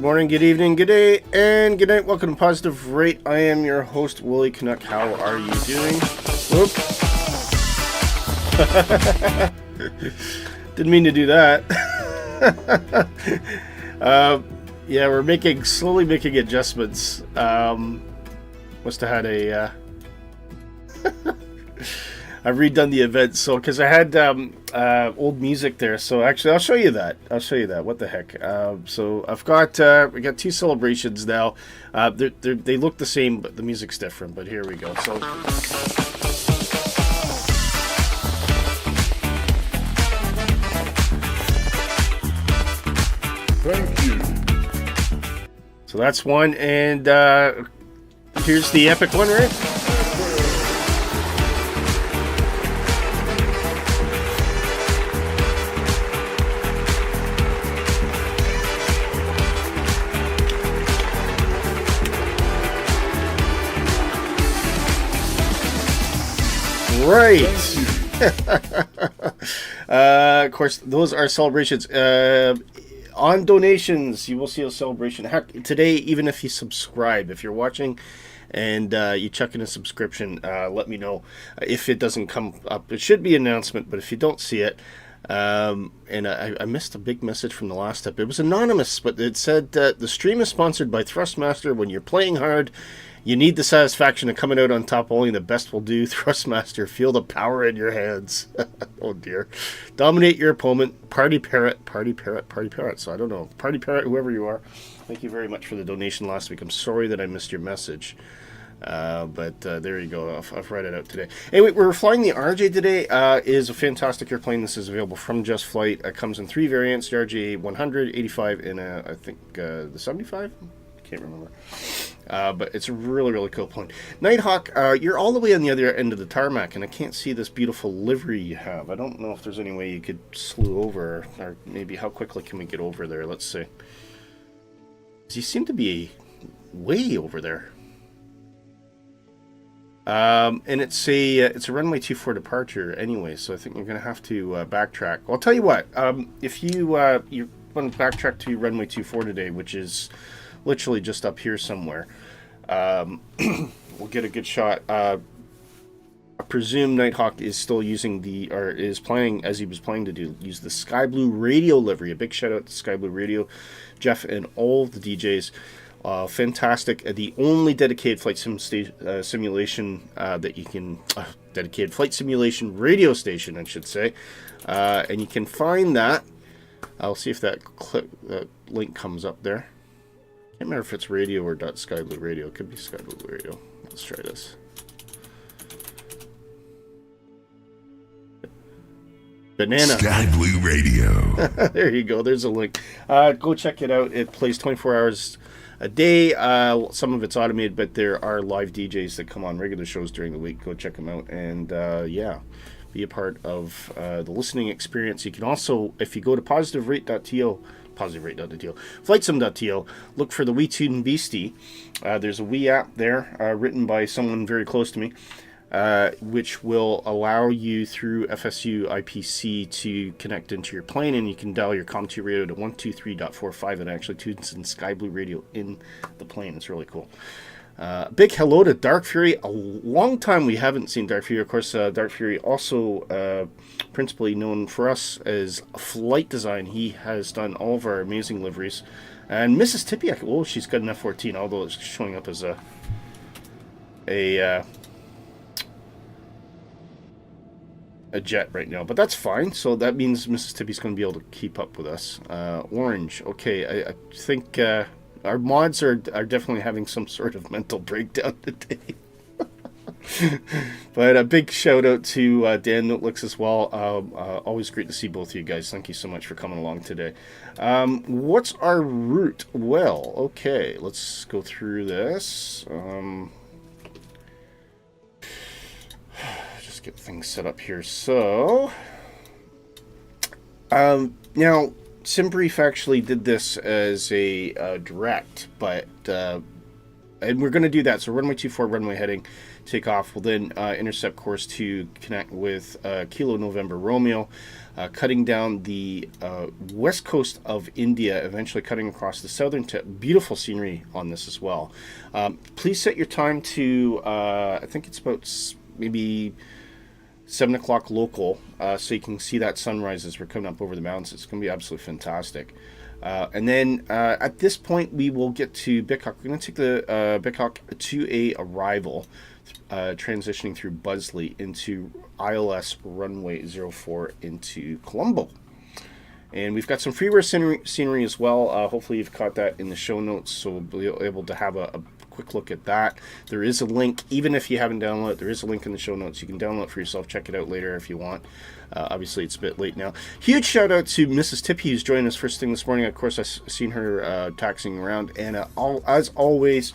morning, good evening, good day, and good night. Welcome to Positive Rate. I am your host, Willie Canuck. How are you doing? Whoop. Didn't mean to do that. Yeah, we're slowly making adjustments. Must have had a... I've redone the event, so because I had old music there. So actually, I'll show you that. What the heck? So I've got we got two celebrations now. They look the same, but the music's different. But here we go. So. Thank you. So that's one, and here's the epic one, right? Right. Of course, those are celebrations. On donations, you will see a celebration. Heck, today, even if you subscribe, if you're watching and you chuck in a subscription, let me know if it doesn't come up. It should be an announcement, but if you don't see it, and I missed a big message from the last step. It was anonymous, but it said the stream is sponsored by Thrustmaster. When you're playing hard, you need the satisfaction of coming out on top. Only the best will do. Thrustmaster, feel the power in your hands. Oh dear. Dominate your opponent. Party parrot. So I don't know. Party parrot, whoever you are. Thank you very much for the donation last week. I'm sorry that I missed your message. But there you go. I've read it out today. Anyway, we're flying the RJ today. Is a fantastic airplane. This is available from Just Flight. It comes in three variants: the RJ100, 85, and I think the 75. Can't remember. But it's a really, really cool plane. Nighthawk, you're all the way on the other end of the tarmac, and I can't see this beautiful livery you have. I don't know if there's any way you could slew over, or maybe how quickly can we get over there? Let's see. You seem to be way over there. And it's a runway 24 departure anyway, so I think you're going to have to backtrack. I'll tell you what, if you want to backtrack to runway 24 today, which is literally just up here somewhere, we'll get a good shot. I presume Nighthawk is still using is planning, as he was planning to do, use the Sky Blue Radio livery. A big shout out to Sky Blue Radio, Jeff, and all the DJs. Fantastic. The only dedicated flight simulation that you can... dedicated flight simulation radio station, I should say. And you can find that. I'll see if that link comes up there. I can't remember if it's radio or .Sky Blue Radio. It could be Sky Blue Radio. Let's try this. Banana. Sky Blue Radio. There you go. There's a link. Go check it out. It plays 24 hours a day. Some of it's automated, but there are live DJs that come on regular shows during the week. Go check them out. And yeah, be a part of the listening experience. You can also, if you go to positiverate.to, flightsim.to, look for the WeTune Beastie. There's a Wii app there, written by someone very close to me, which will allow you through FSU IPC to connect into your plane, and you can dial your COM2 radio to 123.45, and actually tunes in Sky Blue Radio in the plane. It's really cool. Big hello to Dark Fury. A long time we haven't seen Dark Fury. Of course, Dark Fury also principally known for us as flight design. He has done all of our amazing liveries. And Mrs. Tippy, oh, she's got an F-14, although it's showing up as a jet right now. But that's fine. So that means Mrs. Tippy's going to be able to keep up with us. Orange. Okay, I think... our mods are definitely having some sort of mental breakdown today. But a big shout out to Dan Notelix as well. Always great to see both of you guys. Thank you so much for coming along today. What's our route? Well, okay, let's go through this. Just get things set up here. So, now, Simbrief actually did this as a direct, but and we're going to do that. So runway 24, runway heading take off. We'll then intercept course to connect with Kilo November Romeo, cutting down the west coast of India, eventually cutting across the southern tip. Beautiful scenery on this as well. Please set your time to, I think it's about maybe 7 o'clock local, so you can see that sunrise as we're coming up over the mountains. It's going to be absolutely fantastic. And then at this point, we will get to Bikhak. We're going to take the Bikhak to a arrival, transitioning through Busley into ILS runway 04 into Colombo. And we've got some freeware scenery as well. Hopefully you've caught that in the show notes, so we'll be able to have a quick look at that. There is a link, even if you haven't downloaded it, there is a link in the show notes. You can download it for yourself, check it out later if you want. Obviously it's a bit late now. Huge shout out to Mrs. Tippy, who's joining us first thing this morning. Of course, I've seen her taxiing around, and as always,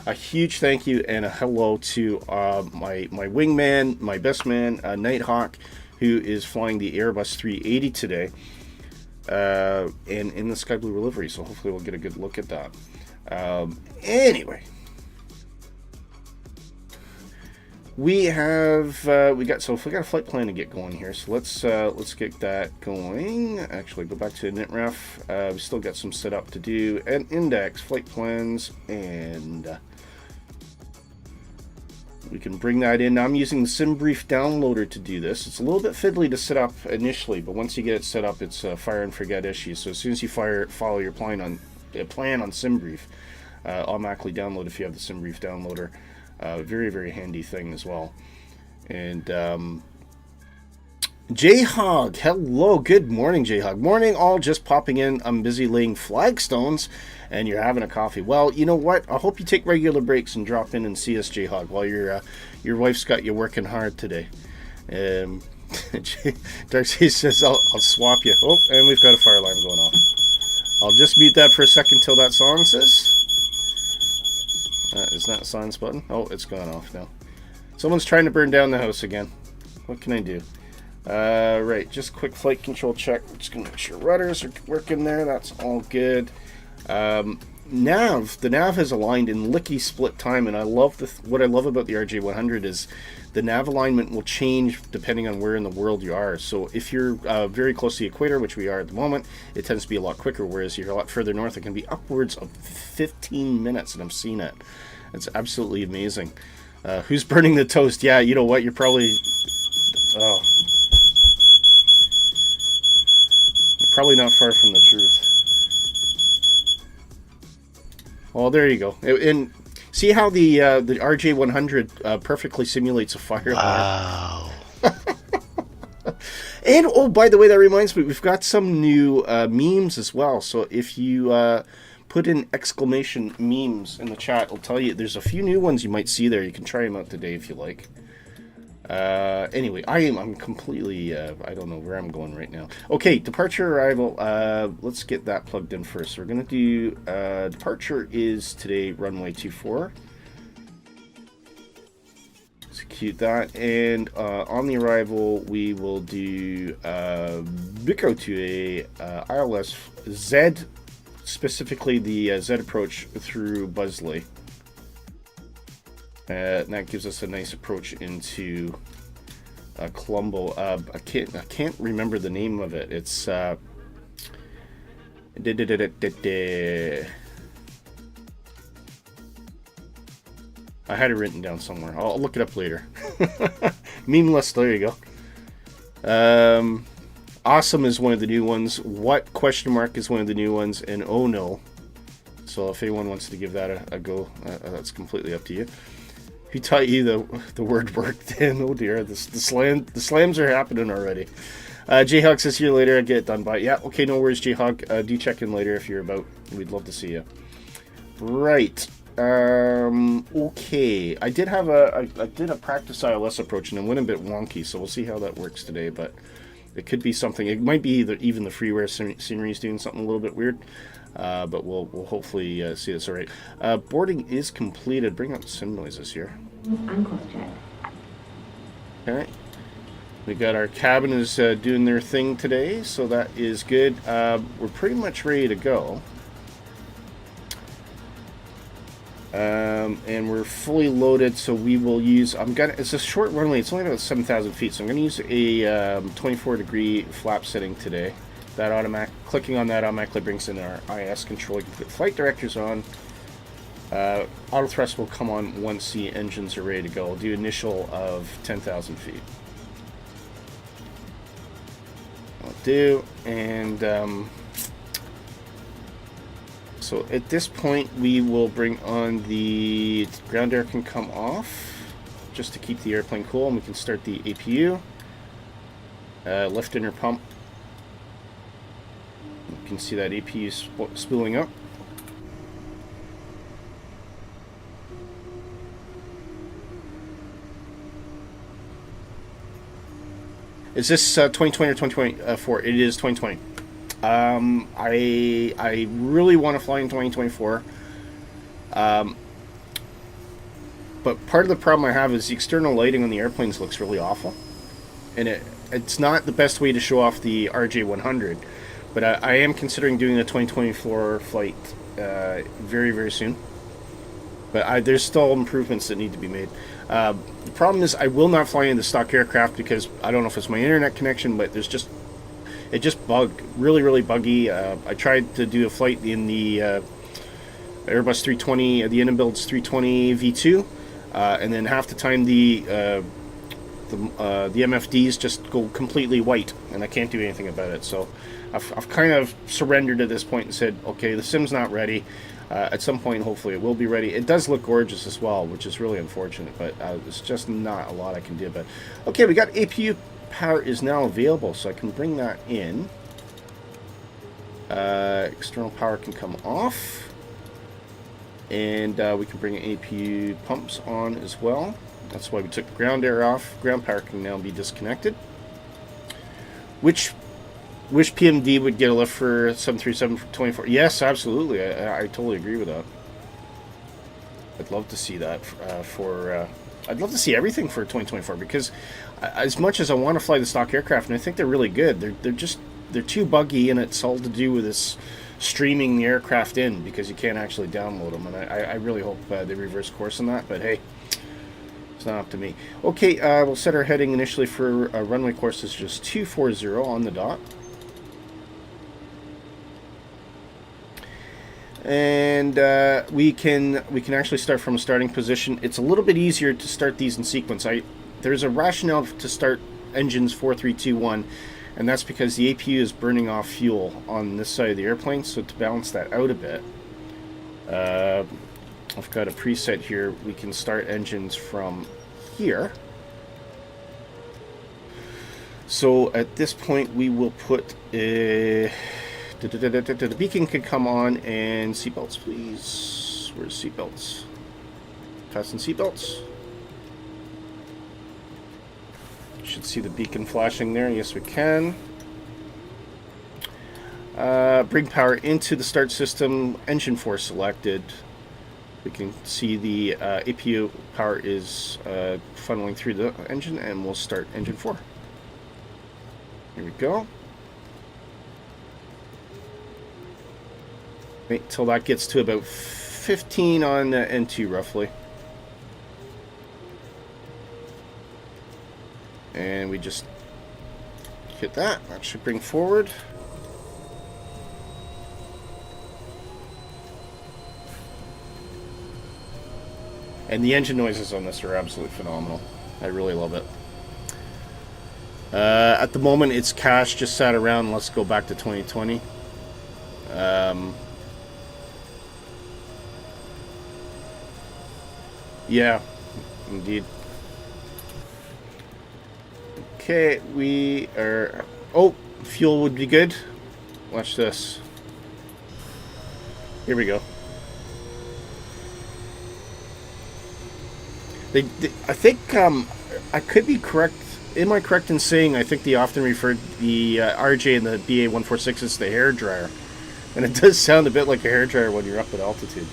a huge thank you and a hello to my wingman, my best man, Nighthawk, who is flying the Airbus 380 today, and in the Sky Blue livery, so hopefully we'll get a good look at that. Anyway, we got a flight plan to get going here, so let's get that going. Actually, go back to NetRef. We still got some setup to do, and index flight plans, and we can bring that in. Now I'm using the Simbrief downloader to do this. It's a little bit fiddly to set up initially, but once you get it set up, it's a fire and forget issue. So as soon as you follow your plan on Simbrief, automatically download if you have the Simbrief downloader. Very, very handy thing as well. And J-Hog, hello, good morning, J-Hog. Morning, all, just popping in. I'm busy laying flagstones, and you're having a coffee. Well, you know what? I hope you take regular breaks and drop in and see us, J-Hog, while your wife's got you working hard today. Darcy says, I'll swap you. Oh, and we've got a fire alarm going off. I'll just mute that for a second till that silences. Is that a silence button? Oh, it's gone off now. Someone's trying to burn down the house again. What can I do? Right, just quick flight control check. We're just going to make sure rudders are working there. That's all good. The nav is aligned in lickety split time, and I love what I love about the RJ100 is the nav alignment will change depending on where in the world you are. So if you're very close to the equator, which we are at the moment, it tends to be a lot quicker, whereas you're a lot further north, it can be upwards of 15 minutes, and I've seen it. It's absolutely amazing. Who's burning the toast? Yeah, you know what? You're probably... Oh. You're probably not far from the truth. Well, there you go. And see how the RJ100 perfectly simulates a fire. Wow. And, oh, by the way, that reminds me, we've got some new memes as well. So if you put in exclamation memes in the chat, it'll tell you there's a few new ones you might see there. You can try them out today if you like. Anyway, I'm completely, I don't know where I'm going right now. Okay, departure arrival, let's get that plugged in first. So we're going to do, departure is today runway 24. Execute that, and on the arrival, we will do, Bico to a ILS Z, specifically the Z approach through Busley. And that gives us a nice approach into Colombo. I can't remember the name of it. It's I had it written down somewhere. I'll look it up later. Memeless. There you go. Awesome is one of the new ones. What question mark is one of the new ones, and oh no. So if anyone wants to give that a go, that's completely up to you. Who taught you the word work then? Oh dear, the slams are happening already. J-Hog says, see you later, I get it done by. Yeah, okay, no worries, J-Hog. Do check in later if you're about. We'd love to see you. Right. Okay. I did a practice ILS approach and it went a bit wonky, so we'll see how that works today, but it could be something. It might be that even the freeware scenery is doing something a little bit weird. But we'll hopefully see this all right. Boarding is completed. Bring up sim noises here. Okay. We got our cabin is doing their thing today, so that is good. We're pretty much ready to go. And we're fully loaded, so we will use, it's a short runway, it's only about 7,000 feet, so I'm going to use a 24-degree flap setting today. That clicking on that automatically brings in our IS control. You can put flight directors on. Auto thrust will come on once the engines are ready to go. I'll do initial of 10,000 feet. I'll do, and so at this point we will bring on the ground air can come off just to keep the airplane cool, and we can start the APU. Lift inner pump. You can see that APU spooling up. Is this 2020 or 2024? It is 2020. I really want to fly in 2024. But part of the problem I have is the external lighting on the airplanes looks really awful. And it's not the best way to show off the RJ100. But I am considering doing a 2024 flight very, very soon. But there's still improvements that need to be made. The problem is I will not fly in the stock aircraft because I don't know if it's my internet connection, but it just bugged, really buggy. I tried to do a flight in the Airbus 320, the Innobuild's 320 V2, and then half the time the MFDs just go completely white, and I can't do anything about it. So I've kind of surrendered at this point and said, okay, the sim's not ready. At some point, hopefully, it will be ready. It does look gorgeous as well, which is really unfortunate, but it's just not a lot I can do about it. Okay, we got APU power is now available, so I can bring that in. External power can come off, and we can bring APU pumps on as well. That's why we took ground air off. Ground power can now be disconnected. Which PMD would get a lift for 737 for 24? Yes, absolutely. I totally agree with that. I'd love to see that I'd love to see everything for 2024, because as much as I want to fly the stock aircraft, and I think they're really good, they're too buggy, and it's all to do with this streaming the aircraft in because you can't actually download them. And I really hope they reverse course on that. But hey, it's not up to me. Okay, we'll set our heading initially for runway course is just 240 on the dot. And we can actually start from a starting position. It's a little bit easier to start these in sequence. There's a rationale to start engines 4, 3, 2, 1, and that's because the APU is burning off fuel on this side of the airplane. So to balance that out a bit, I've got a preset here. We can start engines from here. So at this point, we will put a... The beacon can come on, and seatbelts, please. Where's seatbelts? Fasten seatbelts. Should see the beacon flashing there. Yes, we can. Bring power into the start system. Engine 4 selected. We can see the APU power is funneling through the engine, and we'll start engine 4. Here we go. Wait till that gets to about 15 on N2 roughly. And we just hit that. That should bring forward. And the engine noises on this are absolutely phenomenal. I really love it. At the moment, it's cash, just sat around. Let's go back to 2020. Yeah, indeed. Okay, we are... Oh, fuel would be good. Watch this. Here we go. I think, I could be correct. Am I correct in saying I think they often referred the RJ and the BA-146 as the hair dryer? And it does sound a bit like a hair dryer when you're up at altitude.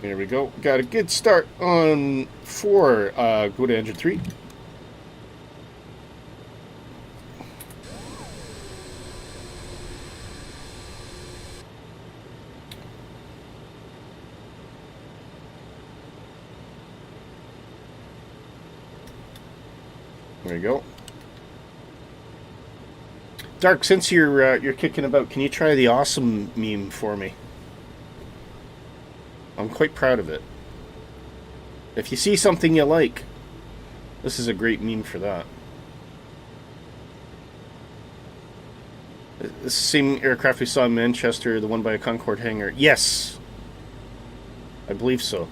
There we go. Got a good start on 4. Go to engine 3. There you go. Dark, since you're kicking about, can you try the awesome meme for me? I'm quite proud of it. If you see something you like, this is a great meme for that. The same aircraft we saw in Manchester, the one by a Concorde hangar. Yes! I believe so.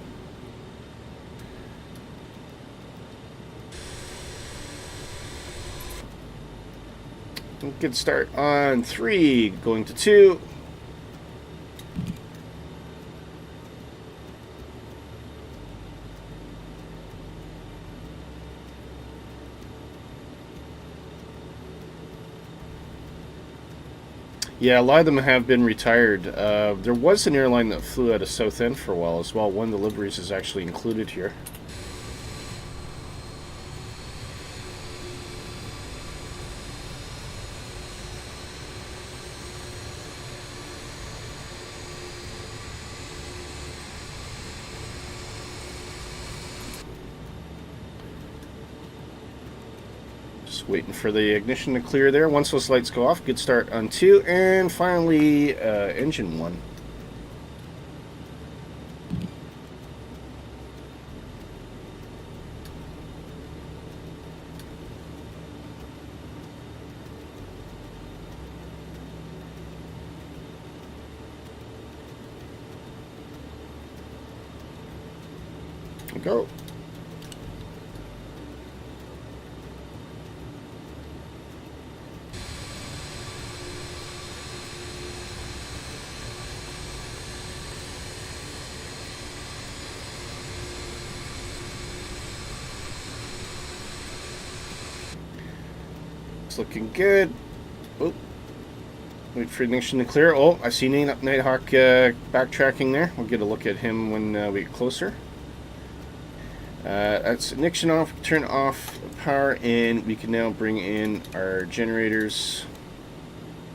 Good start on 3, going to 2. Yeah, a lot of them have been retired. There was an airline that flew out of Southend for a while as well. One of the liveries is actually included here. Waiting for the ignition to clear there. Once those lights go off, good start on 2, and finally engine 1. Go. It's looking good. Oh, wait for ignition to clear. Oh, I see Nighthawk backtracking there. We'll get a look at him when we get closer. That's ignition off. Turn off power, and we can now bring in our generators.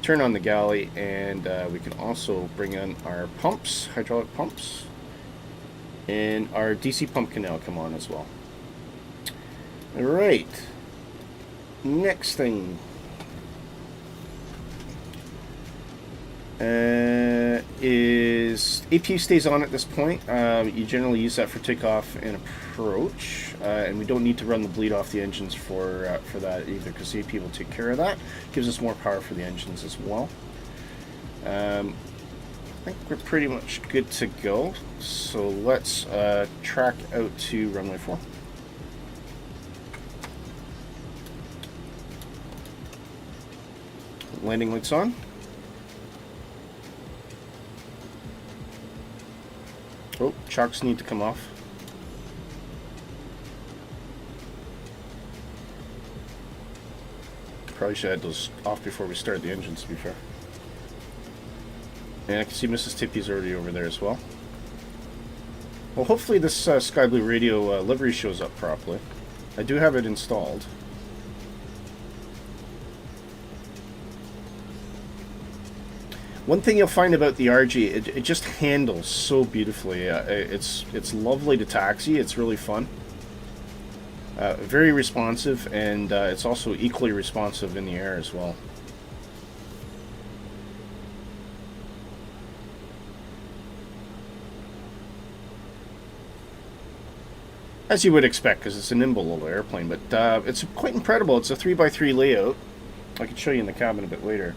Turn on the galley, and we can also bring in our pumps, hydraulic pumps, and our DC pump can now come on as well. All right. Next thing is APU stays on at this point. You generally use that for takeoff and approach, and we don't need to run the bleed off the engines for that either, because the APU will take care of that. Gives us more power for the engines as well. I think we're pretty much good to go. So let's track out to runway 4. Landing lights on. Oh, chocks need to come off. Probably should have had those off before we start the engines, to be fair. And I can see Mrs. Tippy's already over there as well. Well, hopefully this Sky Blue Radio livery shows up properly. I do have it installed. One thing you'll find about the RG, it just handles so beautifully. It's lovely to taxi. It's really fun. Very responsive, and it's also equally responsive in the air as well. As you would expect, because it's a nimble little airplane, but it's quite incredible. It's a 3x3 layout. I can show you in the cabin a bit later.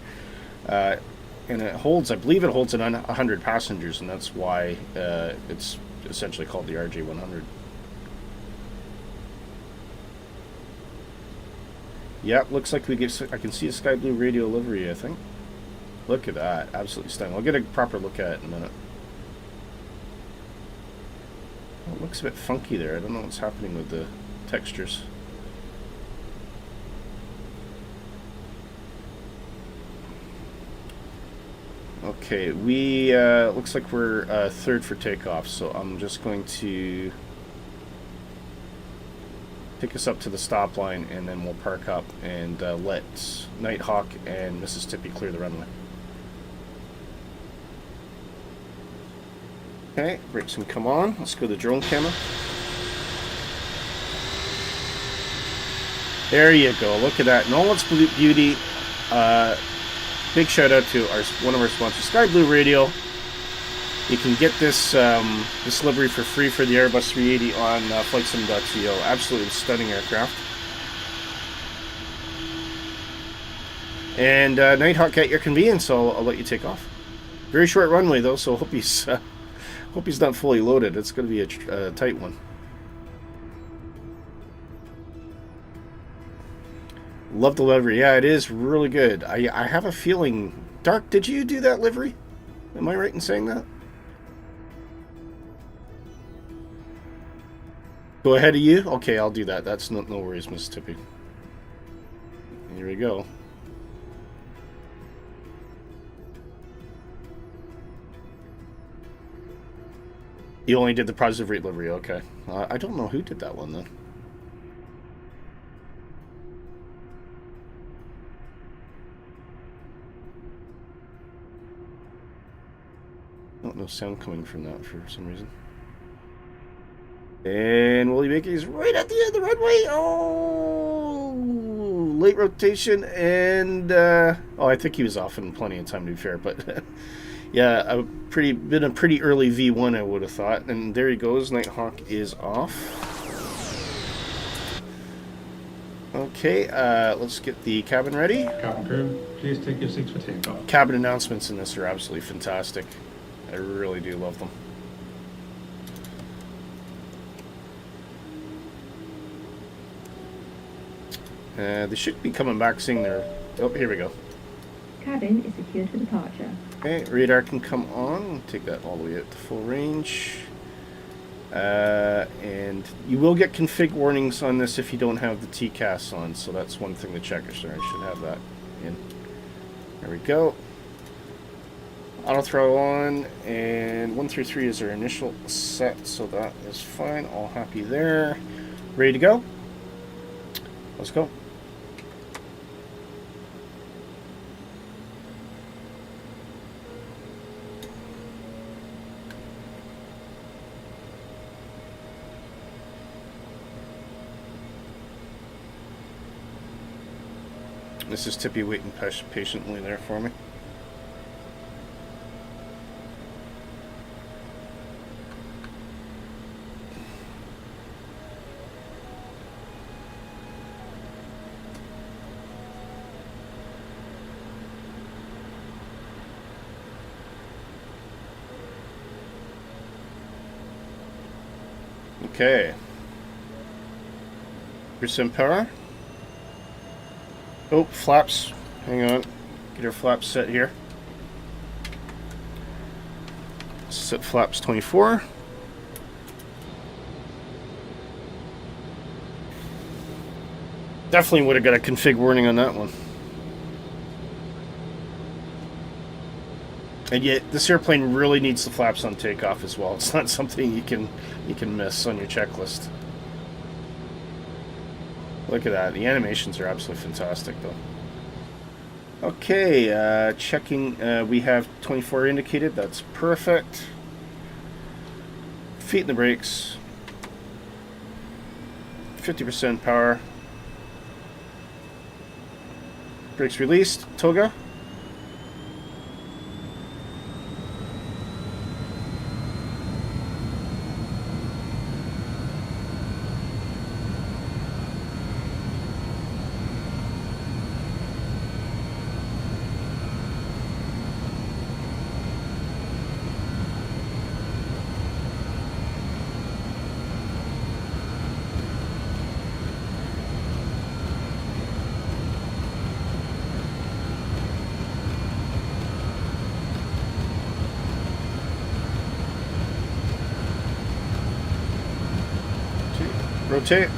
And it holds, I believe it holds 100 passengers, and that's why it's essentially called the RJ100. Yep, looks like we get. I can see a Sky Blue Radio livery, I think. Look at that, absolutely stunning. I'll get a proper look at it in a minute. Oh, it looks a bit funky there. I don't know what's happening with the textures. Okay, we looks like we're third for takeoff, so I'm just going to take us up to the stop line, and then we'll park up and let Nighthawk and Mrs. Tippy clear the runway. Okay, brakes can come on. Let's go to the drone camera. There you go. Look at that. In all its beauty. Big shout out to one of our sponsors, Sky Blue Radio. You can get this this livery for free for the Airbus 380 on flightsim.co. Absolutely stunning aircraft. And Nighthawk at your convenience. I'll let you take off. Very short runway though, so hope he's not fully loaded. It's going to be a tight one. Love the livery. Yeah, it is really good. I have a feeling. Dark, did you do that livery? Am I right in saying that? Go ahead of you? Okay, I'll do that. That's no worries, Miss Tippy. Here we go. You only did the positive rate livery, okay. I don't know who did that one, then. No sound coming from that for some reason. And Willie Mackey's right at the end of the runway. Oh, late rotation, and I think he was off in plenty of time, to be fair. But yeah, been a pretty early V1, I would have thought. And there he goes. Nighthawk is off. Okay, let's get the cabin ready. Cabin crew, please take your seats for takeoff. Cabin announcements in this are absolutely fantastic. I really do love them. They should be coming back seeing their... Oh, here we go. Cabin is secured for departure. Okay, radar can come on. Take that all the way out to full range. And you will get config warnings on this if you don't have the TCAS on, so that's one thing to check. I should have that in. There we go. Auto throttle on, and 133 is our initial set, so that is fine. All happy there. Ready to go? Let's go. This is Tippy waiting patiently there for me. Okay. Percent power. Oh, flaps. Hang on. Get our flaps set here. Set flaps 24. Definitely would have got a config warning on that one. And yet, this airplane really needs the flaps on takeoff as well. It's not something you can miss on your checklist. Look at that. The animations are absolutely fantastic, though. Okay, checking. We have 24 indicated. That's perfect. Feet in the brakes. 50% power. Brakes released. Toga. Rotate.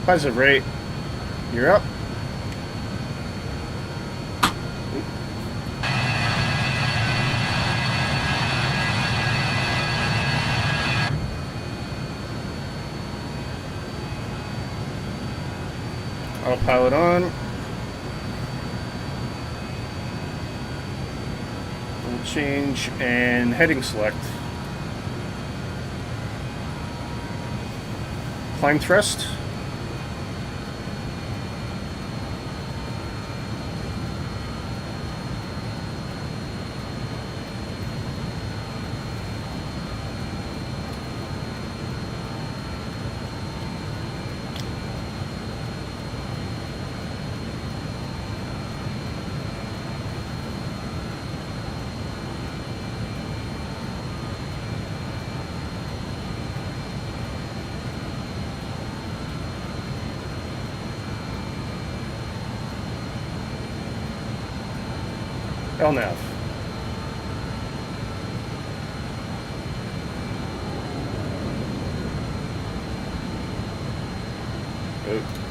Positive rate. You're up. Autopilot on. We'll change and heading select. climb thrust. LNAV.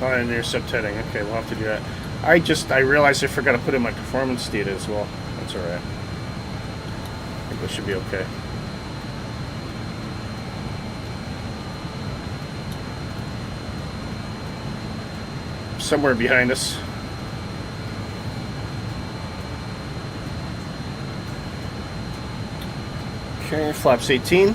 Oh, and intercept heading. Okay, we'll have to do that. I realized I forgot to put in my performance data as well. That's alright. I think we should be okay. Somewhere behind us. Okay, flaps 18.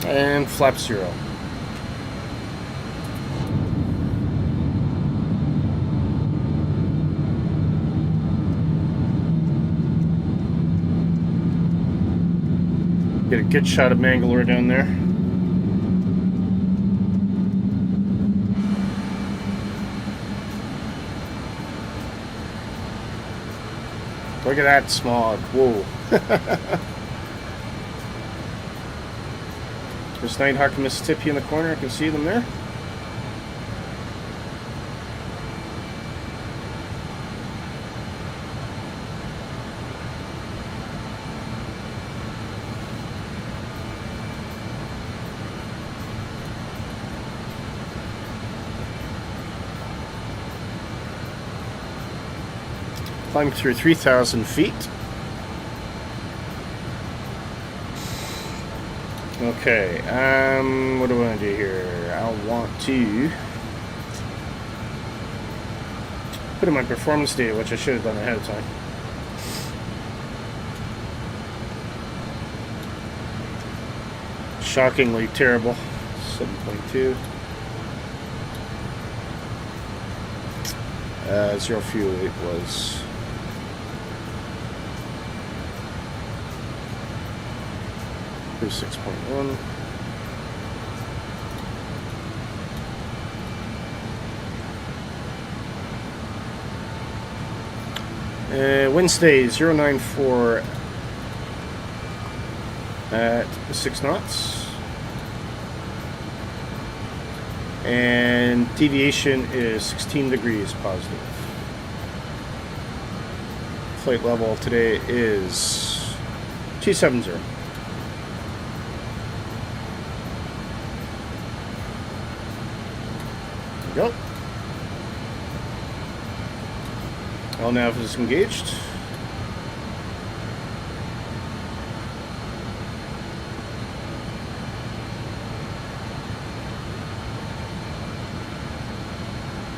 And flap 0. Get a good shot of Mangalore down there. Look at that smog. Whoa. There's Nighthawk and Mississippi in the corner. I can see them there. Climbing through 3,000 feet. Okay, what do I want to do here? I want to put in my performance data, which I should have done ahead of time. Shockingly terrible. 7.2. Zero fuel weight was 6.1. Wednesday 094 at 6 knots. And deviation is 16 degrees positive. Flight level today is 270. There we go. LNAV is engaged.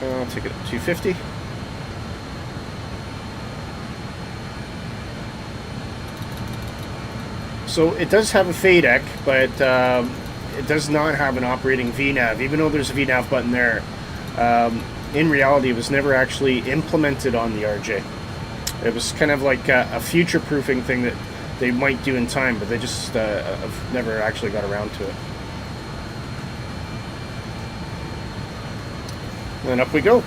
I'll take it at 250. So it does have a FADEC, but it does not have an operating VNAV, even though there's a VNAV button there. In reality, it was never actually implemented on the RJ. It was kind of like a future-proofing thing that they might do in time, but they just have never actually got around to it. And up we go.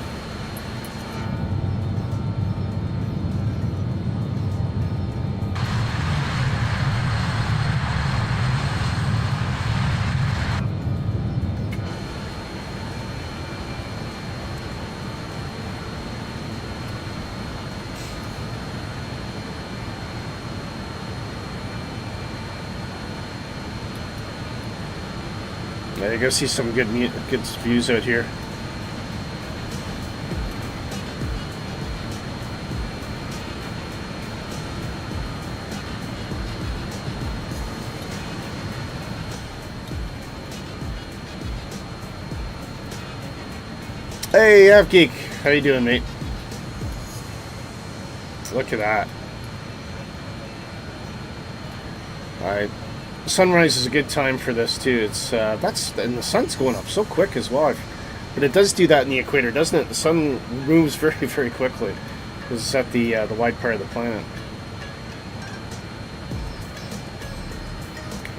Yeah, you go see some good views out here. Hey, Avgeek. How you doing, mate? Look at that. Alright. Sunrise is a good time for this, too. It's, and the sun's going up so quick as well. But it does do that in the equator, doesn't it? The sun moves very, very quickly. Because it's at the wide part of the planet.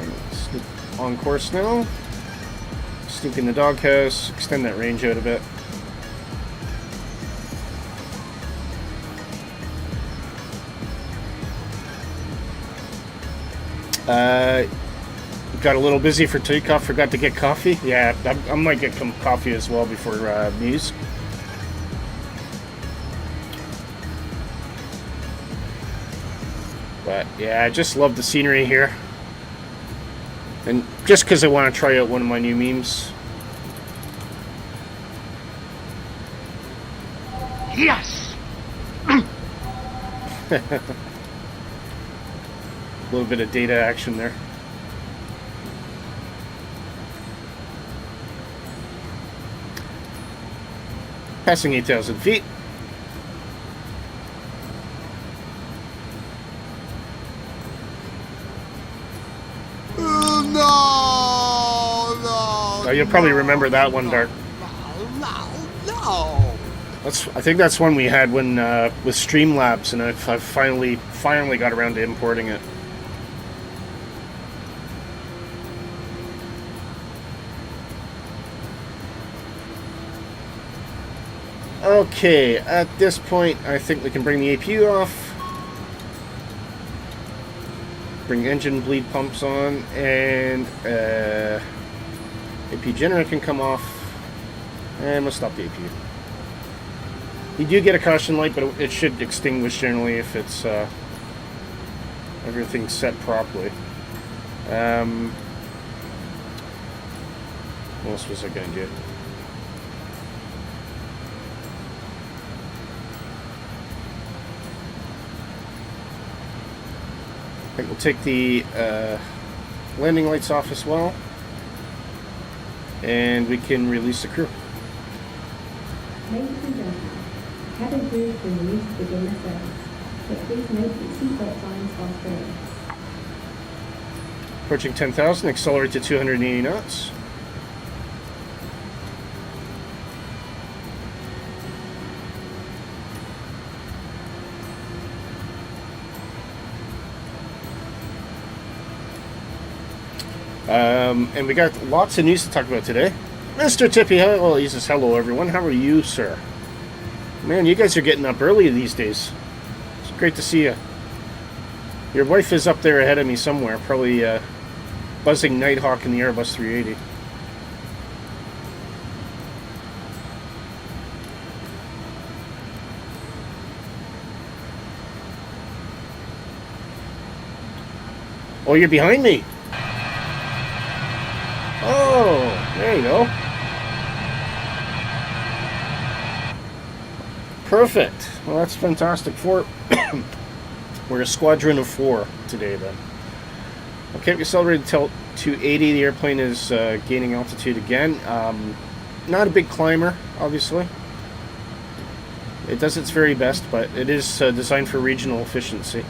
Okay, on course now. Sneak in the doghouse, extend that range out a bit. Got a little busy for takeoff, forgot to get coffee. Yeah, I might get some coffee as well before news. But yeah, I just love the scenery here. And just because I want to try out one of my new memes. Yes! A little bit of data action there. Passing 8,000 feet. No! You'll probably remember that one, Dark. No! I think that's one we had when with Streamlabs, and I've finally got around to importing it. Okay, at this point, I think we can bring the APU off. Bring engine bleed pumps on, and APU generator can come off. And we'll stop the APU. You do get a caution light, but it should extinguish generally if it's everything's set properly. What else was I going to do? I think we'll take the landing lights off as well, and we can release the crew. Ladies and gentlemen, cabin crew has been released to begin their service, but please note that seatbelt signs are still. Approaching 10,000, accelerate to 280 knots. And we got lots of news to talk about today. Mr. Tippy, well, he says, hello everyone, how are you, sir? Man, you guys are getting up early these days. It's great to see you. Your wife is up there ahead of me somewhere, probably buzzing Nighthawk in the Airbus 380. Oh, you're behind me. Oh, there you go. Perfect. Well, that's fantastic. We're a squadron of 4 today, then. Okay, we accelerated to 80. The airplane is gaining altitude again. Not a big climber, obviously. It does its very best, but it is designed for regional efficiency.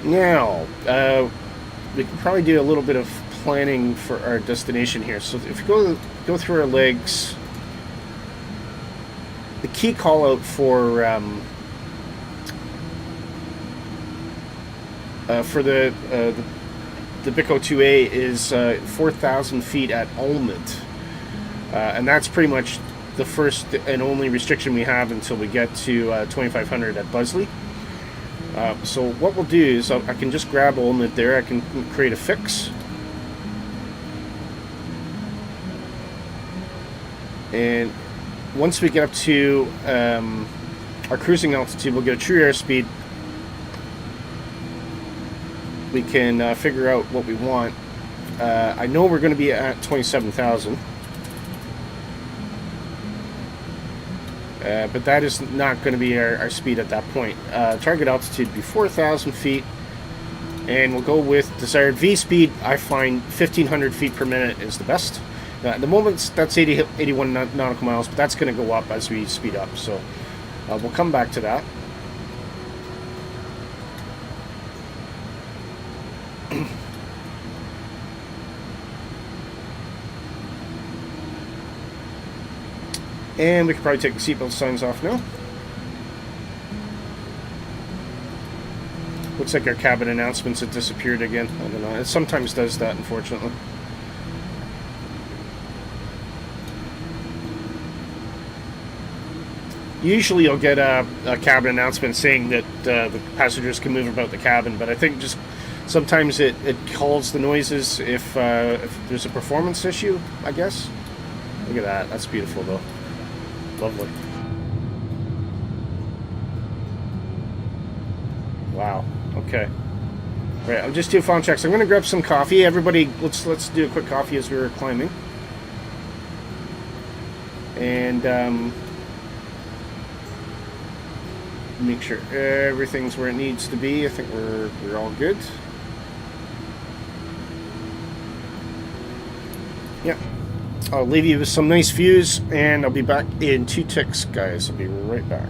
Now, we can probably do a little bit of planning for our destination here. So if we go through our legs, the key call out for the BICO 2A is 4,000 feet at Ulmont, and that's pretty much the first and only restriction we have until we get to 2,500 at Buzzley. So what we'll do is I can just grab Ulmont there. I can create a fix. And once we get up to our cruising altitude, we'll get a true airspeed. We can figure out what we want. I know we're going to be at 27,000. But that is not going to be our speed at that point. Target altitude would be 4,000 feet. And we'll go with desired V speed. I find 1,500 feet per minute is the best. At the moment, that's 81 nautical miles, but that's going to go up as we speed up. So we'll come back to that. And we could probably take the seatbelt signs off now. Looks like our cabin announcements have disappeared again. I don't know. It sometimes does that, unfortunately. Usually you'll get a cabin announcement saying that the passengers can move about the cabin, but I think just sometimes it calls the noises if there's a performance issue, I guess. Look at that. That's beautiful, though. Lovely. Wow. Okay. Right, I'll just do phone checks. I'm going to grab some coffee. Everybody, let's do a quick coffee as we're climbing. And make sure everything's where it needs to be. I think we're all good. Yeah. I'll leave you with some nice views, and I'll be back in 2 ticks, guys. I'll be right back.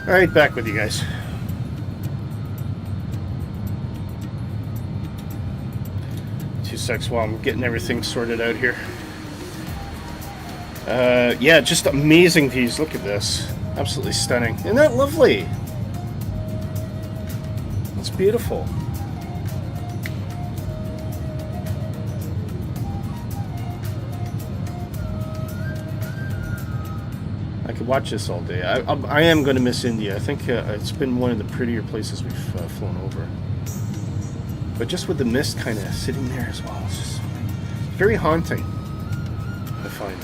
Alright, back with you guys. Two secs while I'm getting everything sorted out here. Yeah, just amazing views. Look at this. Absolutely stunning. Isn't that lovely? It's beautiful. I could watch this all day. I am going to miss India. I think it's been one of the prettier places we've flown over. But just with the mist kind of sitting there as well, it's just very haunting, I find.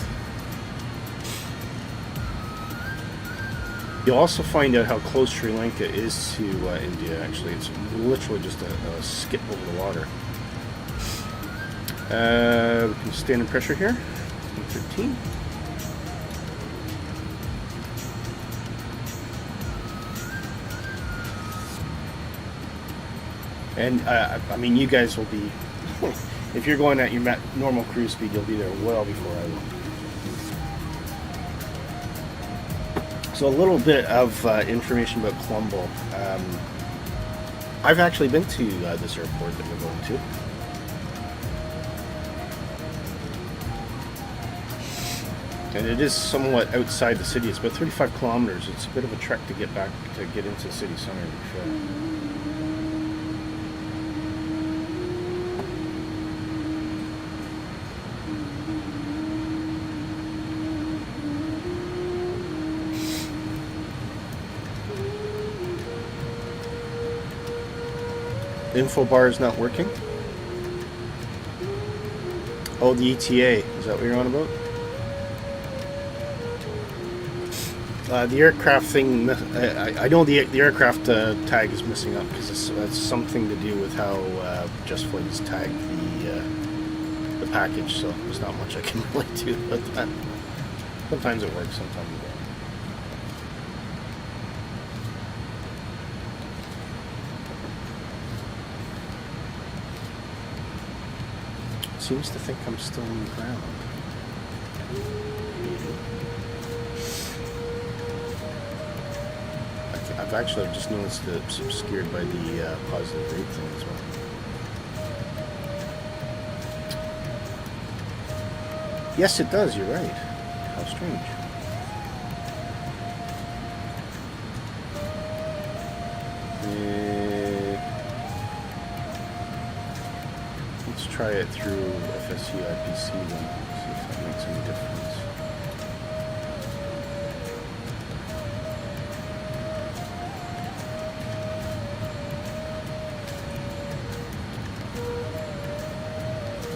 You'll also find out how close Sri Lanka is to India, actually. It's literally just a skip over the water. We can stand in pressure here. 13. And, I mean, you guys will be, if you're going at your normal cruise speed, you'll be there well before I will. So a little bit of information about Colombo. I've actually been to this airport that we're going to. And it is somewhat outside the city. It's about 35 kilometers. It's a bit of a trek to get back, to get into the city center, to be fair. Info bar is not working. Oh, the ETA. Is that what you're on about? The aircraft thing, I know the aircraft tag is missing up because it's something to do with how JustFlight has tagged the package, so there's not much I can really do about that. Sometimes it works, sometimes it doesn't. Seems to think I'm still on the ground. I've actually just noticed that it's obscured by the positive rate thing as well. Yes, it does. You're right. How strange. Let's try it through FSU IPC then. See if that makes any difference.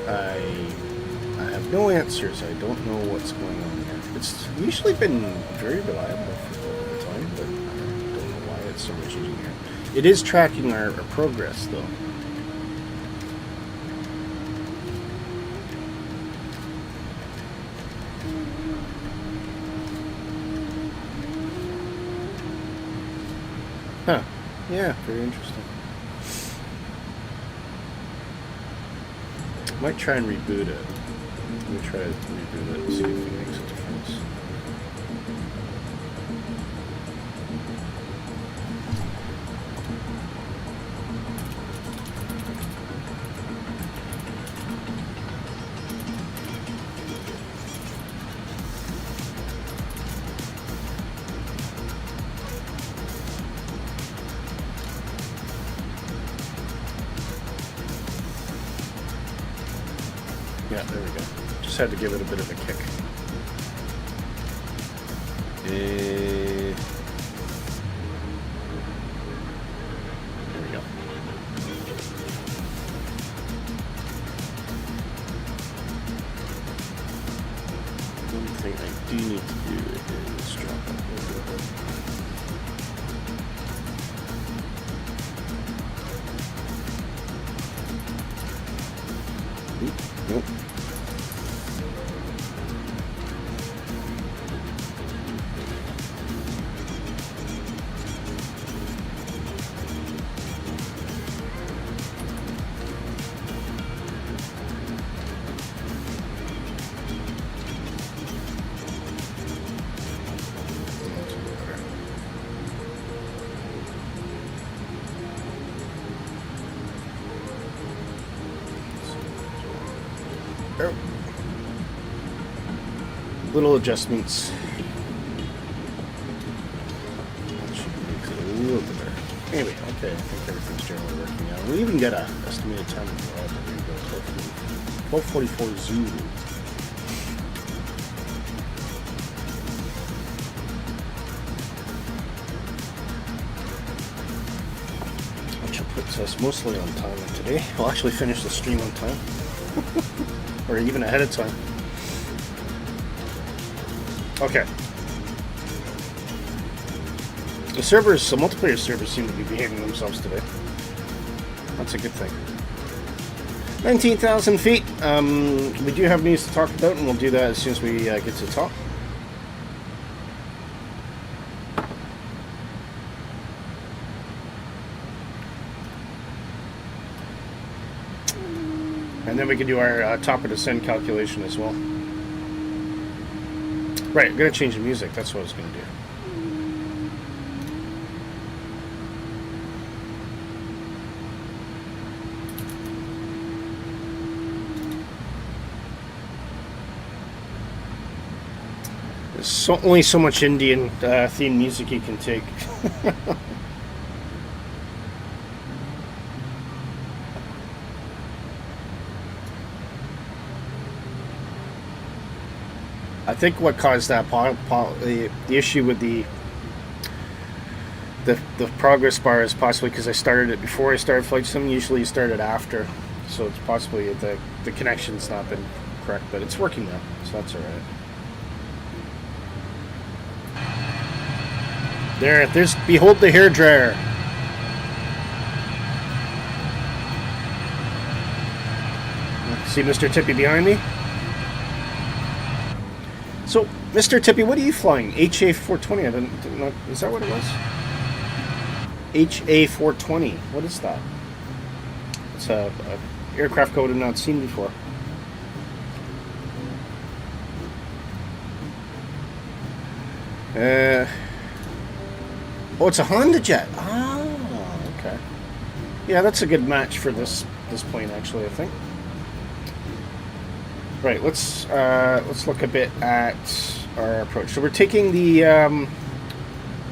I have no answers. I don't know what's going on here. It's usually been very reliable for all the time, but I don't know why it's so much changing here. It is tracking our progress, though. Huh. Yeah, very interesting. Might try and reboot it. Let me try to reboot it and see if it makes a difference. Yeah, there we go. Just had to give it a bit of a kick. There we go. One thing I do need to do is drop it a little bit. Nope. Little adjustments. That should make it a little bit better. Anyway, okay, I think everything's generally working out. We even get a estimated time of the 12:44 Zulu. us mostly on time today. We'll actually finish the stream on time. Or even ahead of time. Okay. The servers, the multiplayer servers seem to be behaving themselves today. That's a good thing. 19,000 feet. We do have news to talk about, and we'll do that as soon as we get to the top. And then we can do our top of descent calculation as well. Right, I'm going to change the music. That's what I was going to do. There's only so much Indian themed music you can take. I think what caused that the issue with the progress bar is possibly because I started it before I started flight sim. Usually you start it after, so it's possibly the connection's not been correct, but it's working now, so that's all right. There's behold the hairdryer. See Mr. Tippy behind me? So, Mr. Tippy, what are you flying? HA420, I didn't know, is that what it was? HA420, what is that? It's a aircraft code I've not seen before. Oh, it's a Honda jet. Oh, okay. Yeah, that's a good match for this plane, actually, I think. Right, let's look a bit at our approach. So we're taking the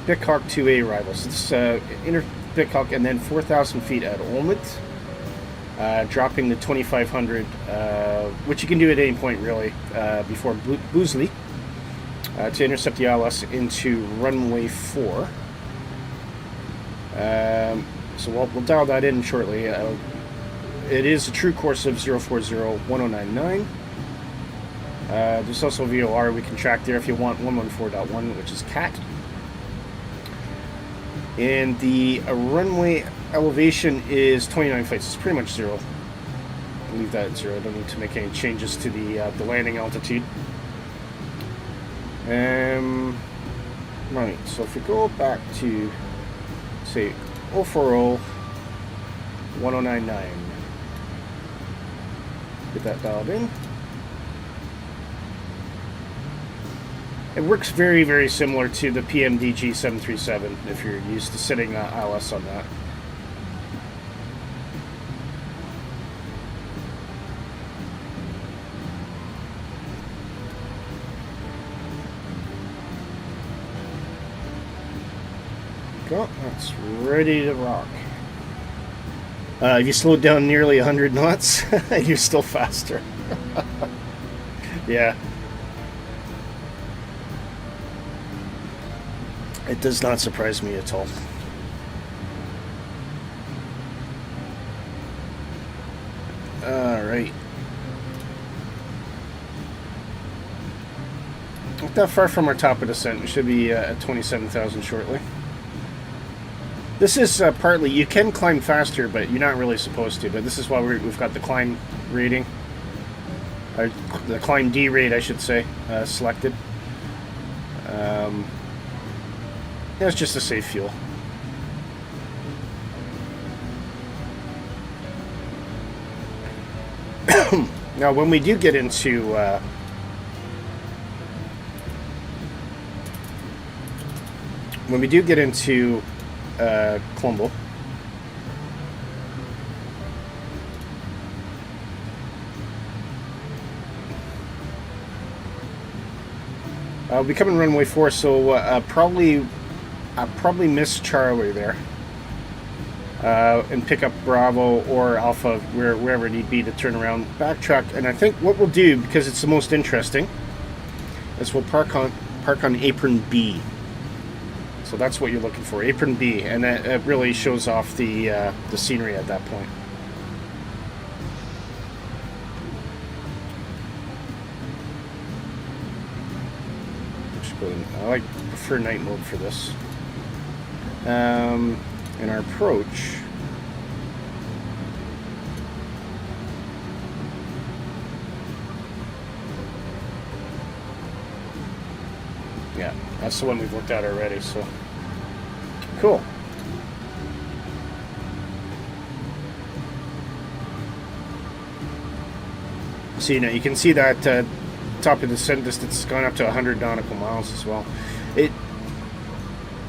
Bickhawk 2A arrivals. It's inner Bickhawk and then 4,000 feet at Olmouth, dropping the 2,500, which you can do at any point really before Boosley, to intercept the ILS into runway 4. So we'll dial that in shortly. It is a true course of 040-1099. There's also VOR we can track there if you want 114.1, which is CAT. And the runway elevation is 29 feet. It's pretty much 0. I'll leave that at 0. I don't need to make any changes to the landing altitude. Right, so if we go back to, say, 040-1099. Get that dialed in. It works very, very similar to the PMDG 737 if you're used to sitting ILS on that. Go, that's ready to rock. You slowed down nearly 100 knots, and you're still faster. Yeah. It does not surprise me at all. Alright. Not that far from our top of descent. We should be at 27,000 shortly. This is partly, you can climb faster, but you're not really supposed to. But this is why we've got the climb rating. The climb D rate, I should say, selected. Yeah, it's just to save fuel. Now, when we do get into Colombo, I'll be coming runway 4, so I'll probably miss Charlie there, and pick up Bravo or Alpha wherever need be to turn around, backtrack, and I think what we'll do, because it's the most interesting, is we'll park on apron B. So that's what you're looking for, apron B, and that really shows off the scenery at that point. I prefer night mode for this. In our approach, yeah, that's the one we've looked at already, so cool. So you can see that top of the descent distance has gone up to 100 nautical miles as well.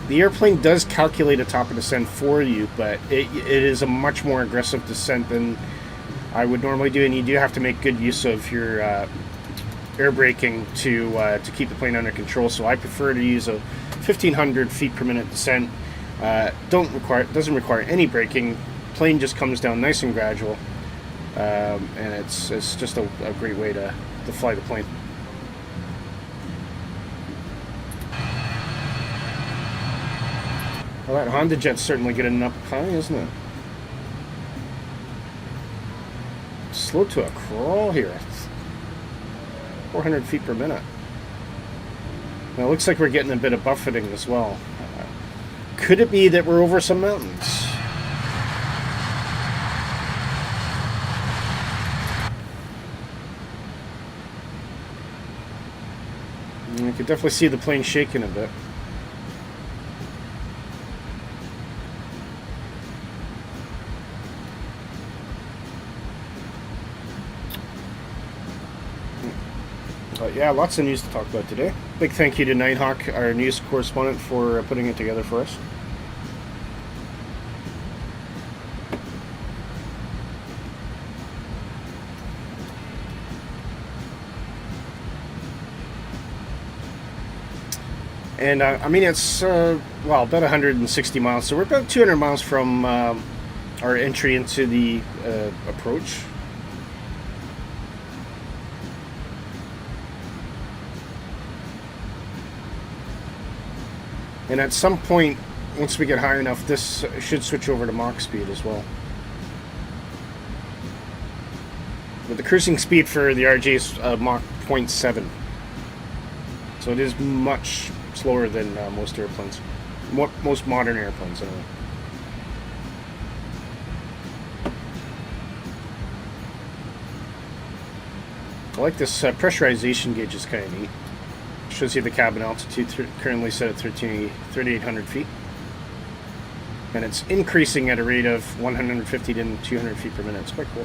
The airplane does calculate a top of descent for you, but it is a much more aggressive descent than I would normally do, and you do have to make good use of your air braking to keep the plane under control. So I prefer to use a 1,500 feet per minute descent. Doesn't require any braking. Plane just comes down nice and gradual, and it's just a great way to fly the plane. Well, that Honda Jet's certainly getting up high, isn't it? Slow to a crawl here. 400 feet per minute. Now it looks like we're getting a bit of buffeting as well. Could it be that we're over some mountains? You can definitely see the plane shaking a bit. But yeah, lots of news to talk about today. Big thank you to Nighthawk, our news correspondent, for putting it together for us. And I mean, it's well, about 160 miles, so we're about 200 miles from our entry into the approach. And at some point, once we get high enough, this should switch over to Mach speed as well. But the cruising speed for the RJ is Mach 0.7. So it is much slower than most airplanes. Most modern airplanes, anyway. I like this pressurization gauge, is kind of neat. Shows you the cabin altitude, currently set at 3,800 feet. And it's increasing at a rate of 150 to 200 feet per minute. It's quite cool.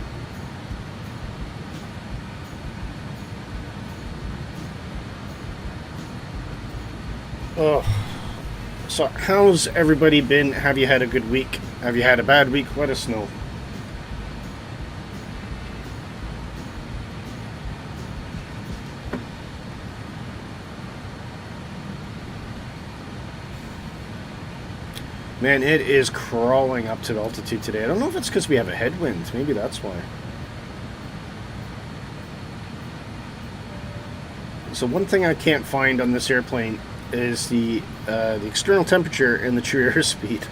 Oh, so how's everybody been? Have you had a good week? Have you had a bad week? Let us know. Man, it is crawling up to the altitude today. I don't know if it's because we have a headwind. Maybe that's why. So one thing I can't find on this airplane is the external temperature and the true airspeed.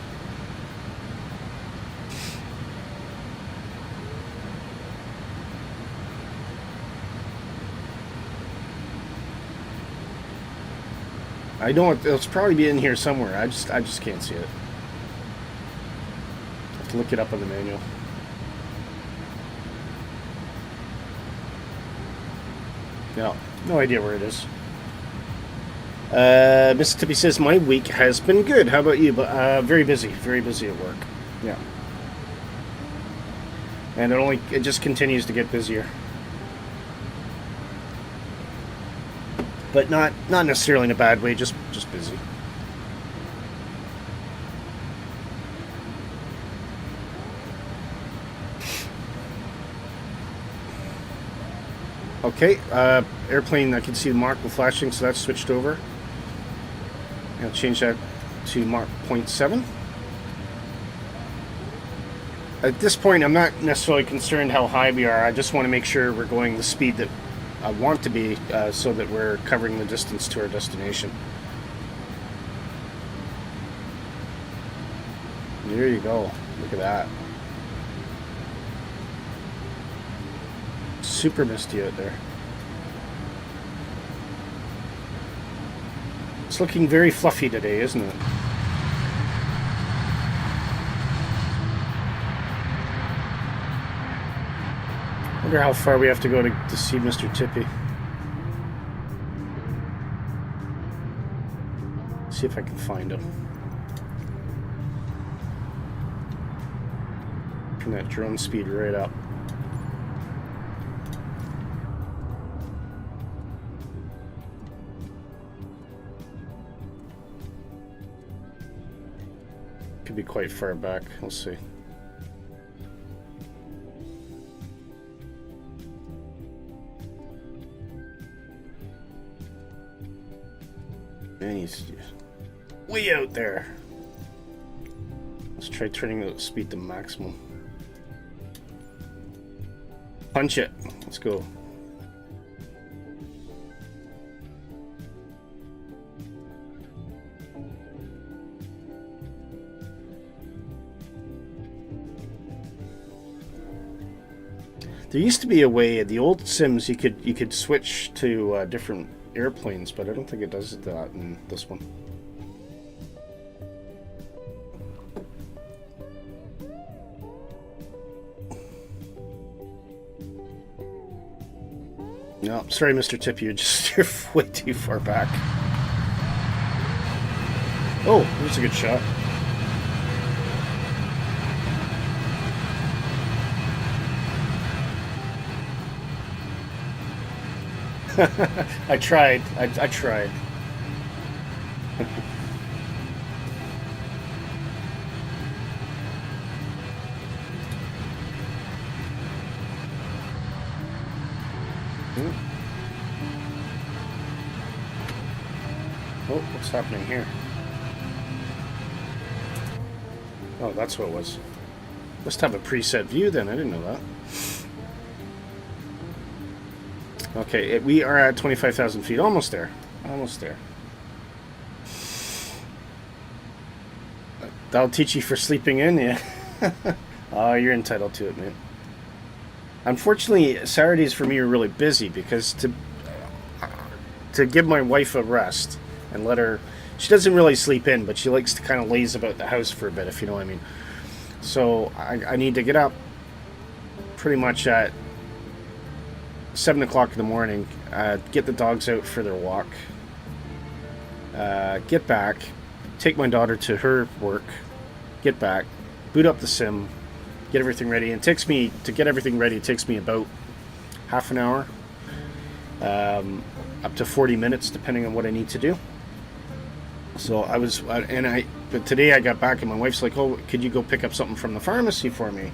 I know it'll probably be in here somewhere. I just can't see it. Have to look it up on the manual. No idea where it is. Mississippi says, my week has been good. How about you? But very busy at work. Yeah. And it just continues to get busier. But not necessarily in a bad way, just busy. Okay, airplane, I can see the Mach flashing, so that's switched over. I'll change that to Mach 0.7. At this point, I'm not necessarily concerned how high we are. I just want to make sure we're going the speed that I want to be, so that we're covering the distance to our destination. There you go. Look at that. Super misty out there. It's looking very fluffy today, isn't it? Wonder how far we have to go to see Mr. Tippy. See if I can find him. Turn that drone speed right up. Could be quite far back. We'll see. And he's way out there. Let's try turning the speed to maximum. Punch it. Let's go. There used to be a way in the old Sims you could switch to different airplanes, but I don't think it does that in this one. No, sorry, Mr. Tip, you're way too far back. Oh, there's a good shot. I tried. I tried. Oh, what's happening here? Oh, that's what it was. Must have a preset view then. I didn't know that. Okay, we are at 25,000 feet. Almost there. Almost there. That'll teach you for sleeping in, yeah. Oh, you're entitled to it, man. Unfortunately, Saturdays for me are really busy because to give my wife a rest and let her... She doesn't really sleep in, but she likes to kind of laze about the house for a bit, if you know what I mean. So I need to get up pretty much at 7 o'clock in the morning, get the dogs out for their walk, get back, take my daughter to her work, get back, boot up the sim, get everything ready. And to get everything ready, it takes me about half an hour, up to 40 minutes, depending on what I need to do. So but today I got back and my wife's like, oh, could you go pick up something from the pharmacy for me,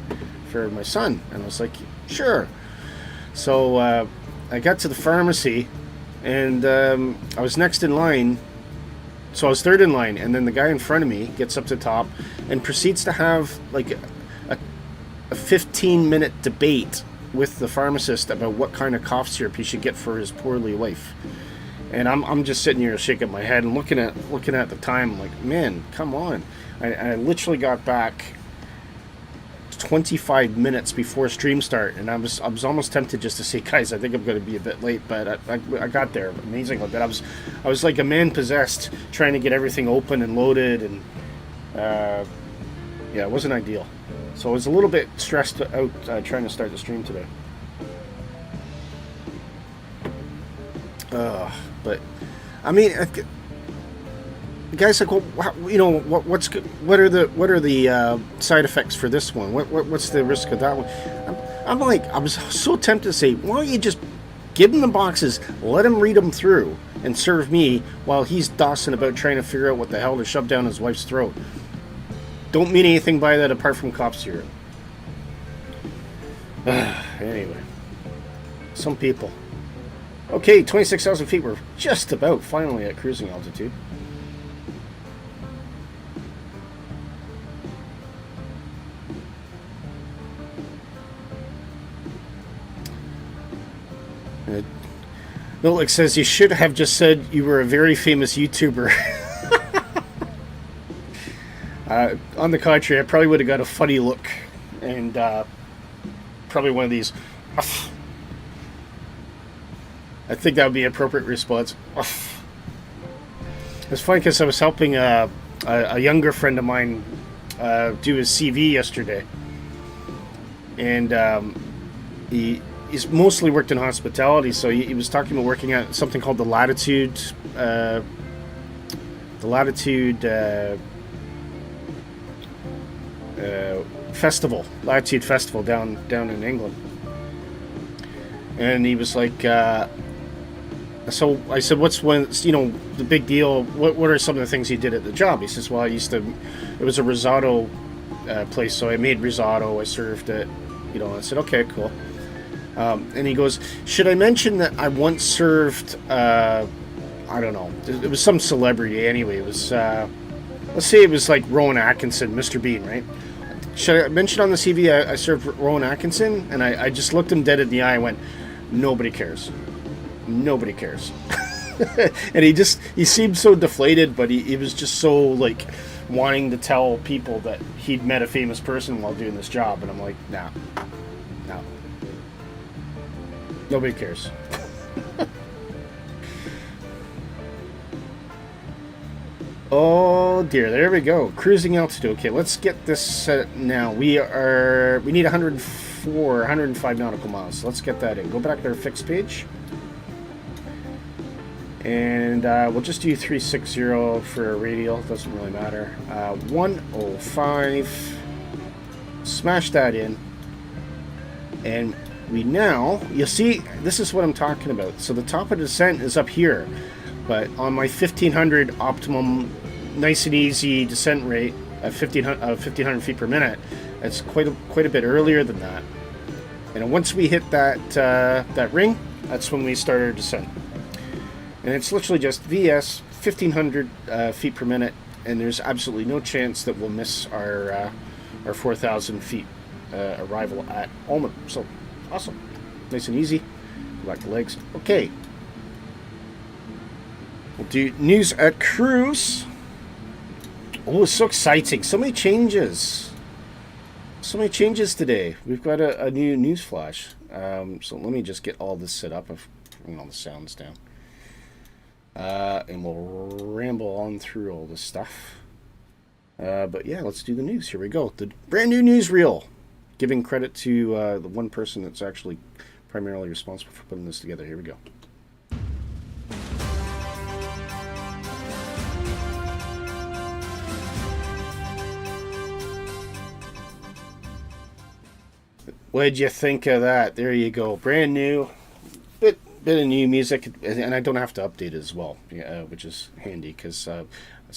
for my son? And I was like, sure. So I got to the pharmacy and I was next in line. So I was third in line, and then the guy in front of me gets up to the top and proceeds to have like a 15-minute debate with the pharmacist about what kind of cough syrup he should get for his poorly wife. And I'm just sitting here shaking my head and looking at the time, like, man, come on. I literally got back 25 minutes before stream start, and I was almost tempted just to say, guys, I think I'm going to be a bit late, but I got there amazingly. But I was like a man possessed, trying to get everything open and loaded, and yeah, it wasn't ideal. So I was a little bit stressed out trying to start the stream today. But I mean, the guy's like, well, you know, what are the side effects for this one? What's the risk of that one? I'm like, I was so tempted to say, why don't you just give him the boxes, let him read them through, and serve me while he's dossing about trying to figure out what the hell to shove down his wife's throat. Don't mean anything by that apart from cough syrup. Anyway, some people. Okay, 26,000 feet. We're just about finally at cruising altitude. Nolik says you should have just said you were a very famous YouTuber. On the contrary, I probably would have got a funny look and probably one of these. I think that would be an appropriate response. It's funny because I was helping a younger friend of mine do his CV yesterday, and he's mostly worked in hospitality. So he was talking about working at something called the Latitude Festival, Latitude Festival down in England. And he was like, so I said, what's the big deal? What are some of the things you did at the job? He says, well, it was a risotto place, so I made risotto, I served it, I said, okay, cool. And he goes, should I mention that I once served, I don't know, it was some celebrity anyway, it was, let's say it was like Rowan Atkinson, Mr. Bean, right? Should I mention on the CV I served Rowan Atkinson? And I just looked him dead in the eye and went, nobody cares. Nobody cares. And he seemed so deflated, but he was just so like wanting to tell people that he'd met a famous person while doing this job. And I'm like, no. Nobody cares. Oh dear, there we go. Cruising altitude. Okay, let's get this set now. We need 105 nautical miles. So let's get that in. Go back to our fixed page. And we'll just do 360 for a radial. Doesn't really matter. 105. Smash that in. And you'll see, this is what I'm talking about. So the top of the descent is up here. But on my 1500 optimum, nice and easy descent rate at 1500 feet per minute, it's quite a bit earlier than that. And once we hit that ring, that's when we start our descent. And it's literally just VS 1500 feet per minute, and there's absolutely no chance that we'll miss our 4,000 feet arrival at Ulm. So awesome, nice and easy. Go back to legs. Okay. We'll do news at cruise. Oh, it's so exciting. So many changes. So many changes today. We've got a new news flash. So let me just get all this set up. I've bring all the sounds down. And we'll ramble on through all this stuff. But yeah, let's do the news. Here we go. The brand new newsreel. Giving credit to the one person that's actually primarily responsible for putting this together. Here we go. What'd you think of that? There you go. Brand new. Bit of new music. And I don't have to update it as well, which is handy because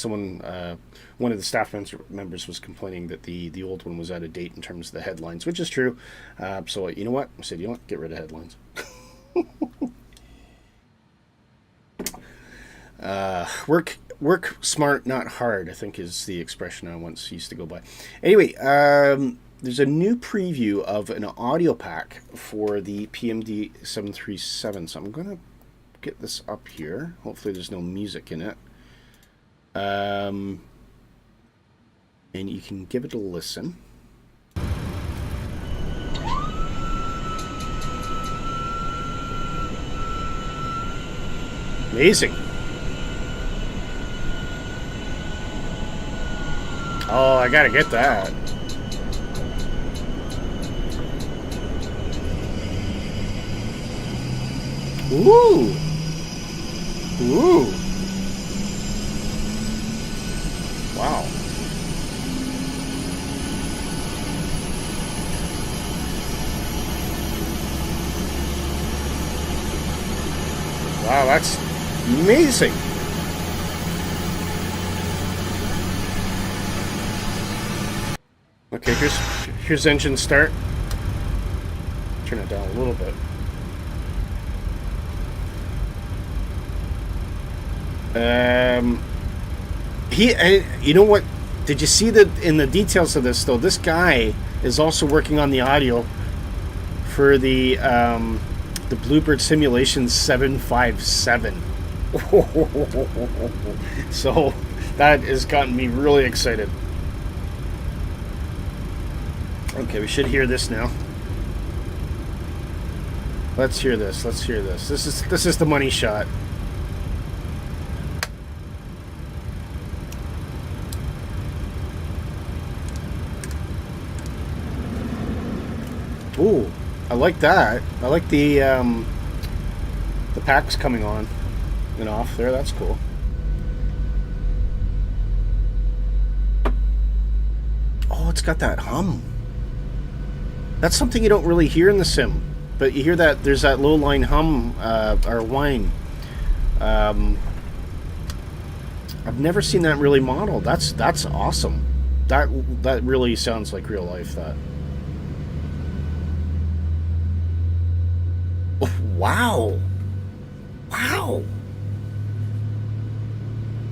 one of the staff members was complaining that the old one was out of date in terms of the headlines, which is true. So you know what? I said, get rid of headlines. Work smart, not hard, I think is the expression I once used to go by. Anyway, there's a new preview of an audio pack for the PMD 737. So I'm going to get this up here. Hopefully there's no music in it. And you can give it a listen. Amazing. Oh, I gotta get that. Ooh. Ooh. Wow. Wow, that's amazing. Okay, here's engine start. Turn it down a little bit. You know what? Did you see that in the details of this though? This guy is also working on the audio for the Bluebird Simulation 757. So that has gotten me really excited. Okay, we should hear this now. Let's hear this. Let's hear this. This is the money shot. Ooh, I like that. I like the packs coming on and off there. That's cool. Oh, it's got that hum. That's something you don't really hear in the sim, but you hear that there's that low line hum or whine. I've never seen that really modeled. That's awesome. That really sounds like real life. That. Oh, wow. Wow.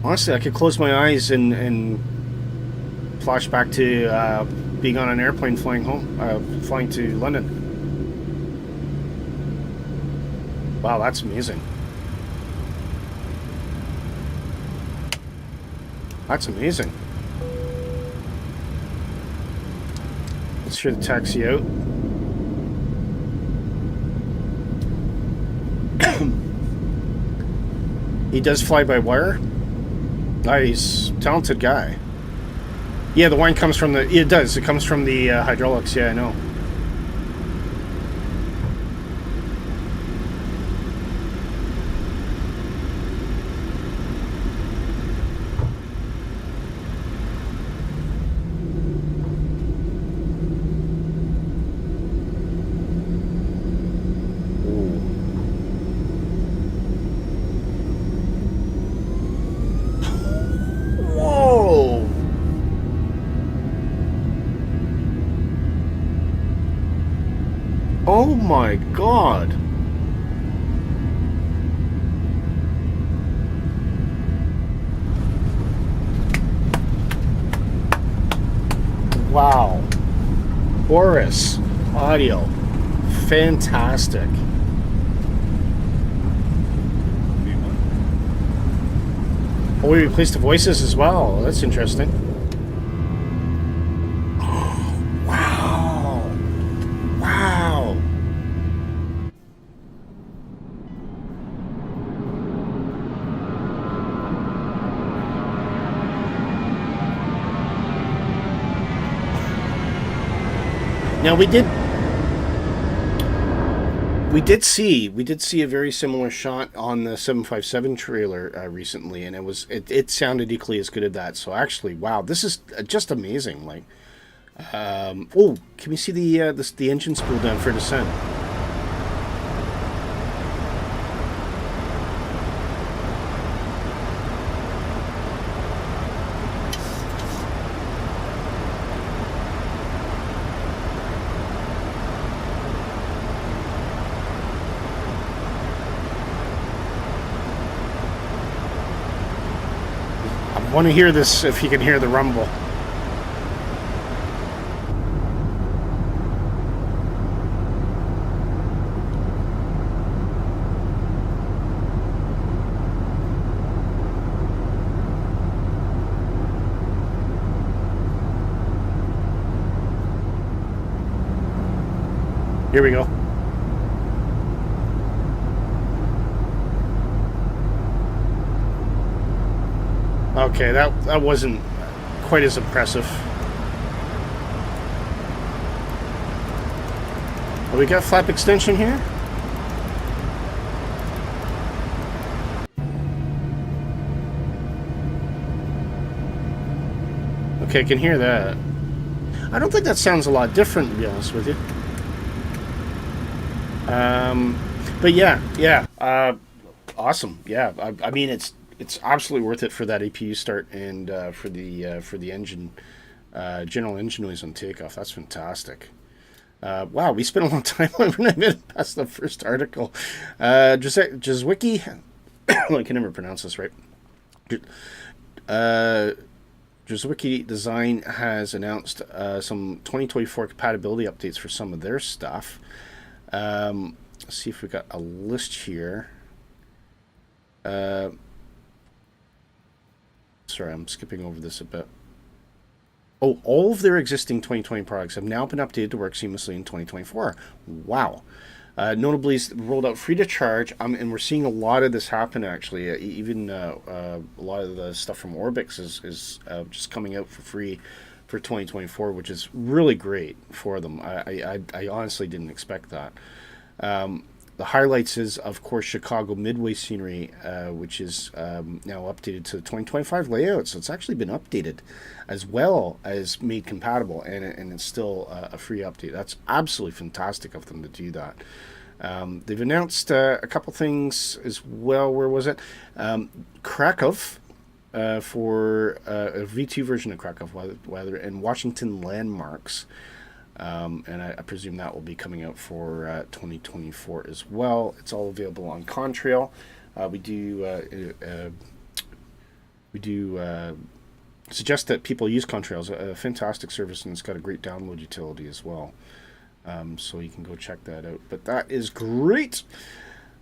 Honestly, I could close my eyes and flash back to being on an airplane flying home, flying to London. Wow, that's amazing. That's amazing. Let's hear the taxi out. He does fly by wire. Nice, talented guy. Yeah, the wine comes from the... It does. It comes from the hydraulics. Yeah, I know. Whoa! Oh my god! Wow. Boris, audio. Fantastic. Oh, we replaced the voices as well. That's interesting. Wow. Wow. Now we did see a very similar shot on the 757 trailer recently, and it sounded equally as good as that. So actually, wow, this is just amazing. Like, oh, can we see the engine spool down for descent? I want to hear this, if you can hear the rumble. Here we go. Okay, that wasn't quite as impressive. Oh, we got flap extension here? Okay, I can hear that. I don't think that sounds a lot different, to be honest with you. But yeah, awesome. Yeah, I mean, it's absolutely worth it for that APU start and for the engine, general engine noise on takeoff. That's fantastic. Wow, we spent a long time on past the first article. Jazwicki, I can never pronounce this right. Jazwicki Design has announced some 2024 compatibility updates for some of their stuff. Let's see if we got a list here. Sorry, I'm skipping over this a bit. Oh, all of their existing 2020 products have now been updated to work seamlessly in 2024. Wow. Notably, it's rolled out free to charge, and we're seeing a lot of this happen actually. Even a lot of the stuff from Orbix is just coming out for free for 2024, which is really great for them. I honestly didn't expect that. The highlights is, of course, Chicago Midway scenery, which is now updated to the 2025 layout. So it's actually been updated as well as made compatible, and it's still a free update. That's absolutely fantastic of them to do that. They've announced a couple things as well. Where was it? Krakow for a V2 version of Krakow weather and Washington landmarks. And I presume that will be coming out for 2024 as well. It's all available on Contrail. We do suggest that people use Contrail. It's a fantastic service, and it's got a great download utility as well. So you can go check that out. But that is great.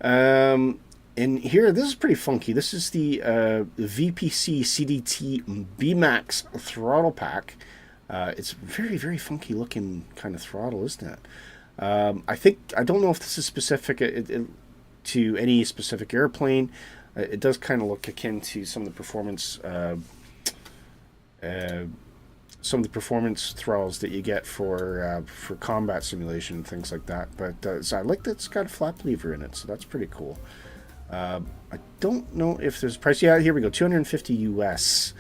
And here, this is pretty funky. This is the VPC CDT BMAX throttle pack. It's very, very funky looking kind of throttle, isn't it? I don't know if this is specific to any specific airplane. It does kind of look akin to some of the performance throttles that you get for combat simulation and things like that. But so I like that it's got a flap lever in it, so that's pretty cool. I don't know if there's a price. Yeah, here we go, 250 US.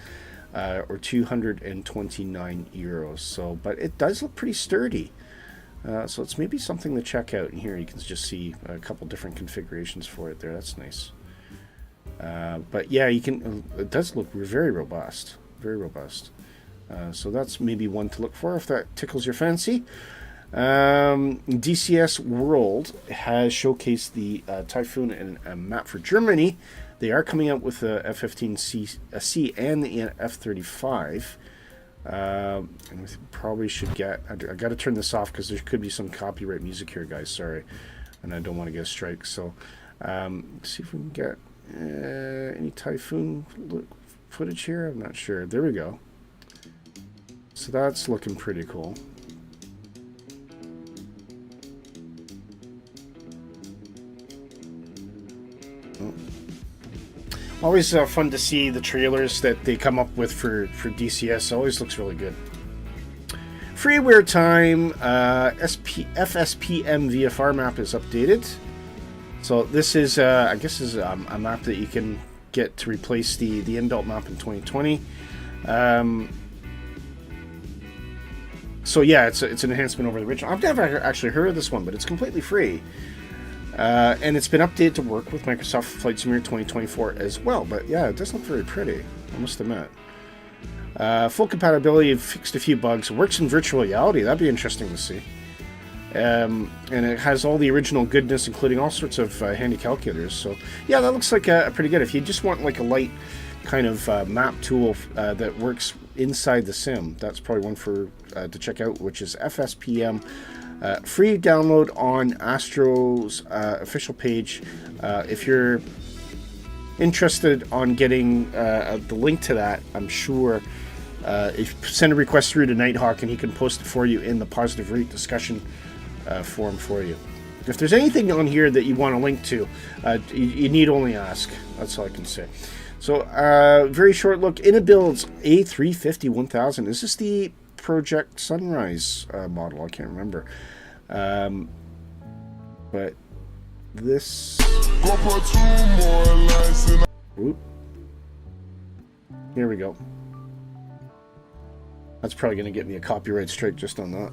Or 229 euros. So, but it does look pretty sturdy. So it's maybe something to check out. And here you can just see a couple different configurations for it there. That's nice. But yeah, you can. It does look very robust. Very robust. So that's maybe one to look for if that tickles your fancy. DCS World has showcased the Typhoon and a map for Germany. They are coming out with the F-15C and the F-35. And we probably should get... I got to turn this off because there could be some copyright music here, guys. Sorry. And I don't want to get a strike. So, see if we can get any Typhoon footage here. I'm not sure. There we go. So that's looking pretty cool. Oh. Always fun to see the trailers that they come up with for DCS. Always looks really good. Freeware time. FSPM VFR map is updated. So this is, I guess, is a map that you can get to replace the inbuilt map in 2020. So yeah, it's an enhancement over the original. I've never actually heard of this one, but it's completely free. And it's been updated to work with Microsoft Flight Simulator 2024 as well. But yeah, it does look very pretty, I must admit. Full compatibility, fixed a few bugs. It works in virtual reality. That'd be interesting to see. And it has all the original goodness, including all sorts of handy calculators. So yeah, that looks like pretty good. If you just want like a light kind of map tool that works inside the sim, that's probably one for to check out, which is FSPM. Free download on Astro's official page. If you're interested on getting the link to that, I'm sure if you send a request through to Nighthawk and he can post it for you in the Positive Rate discussion forum for you. If there's anything on here that you want to link to, you need only ask. That's all I can say. So, very short look. Inabuild's A350-1000. Is this the Project Sunrise model? I can't remember. But this... Oop. Here we go. That's probably going to get me a copyright strike just on that.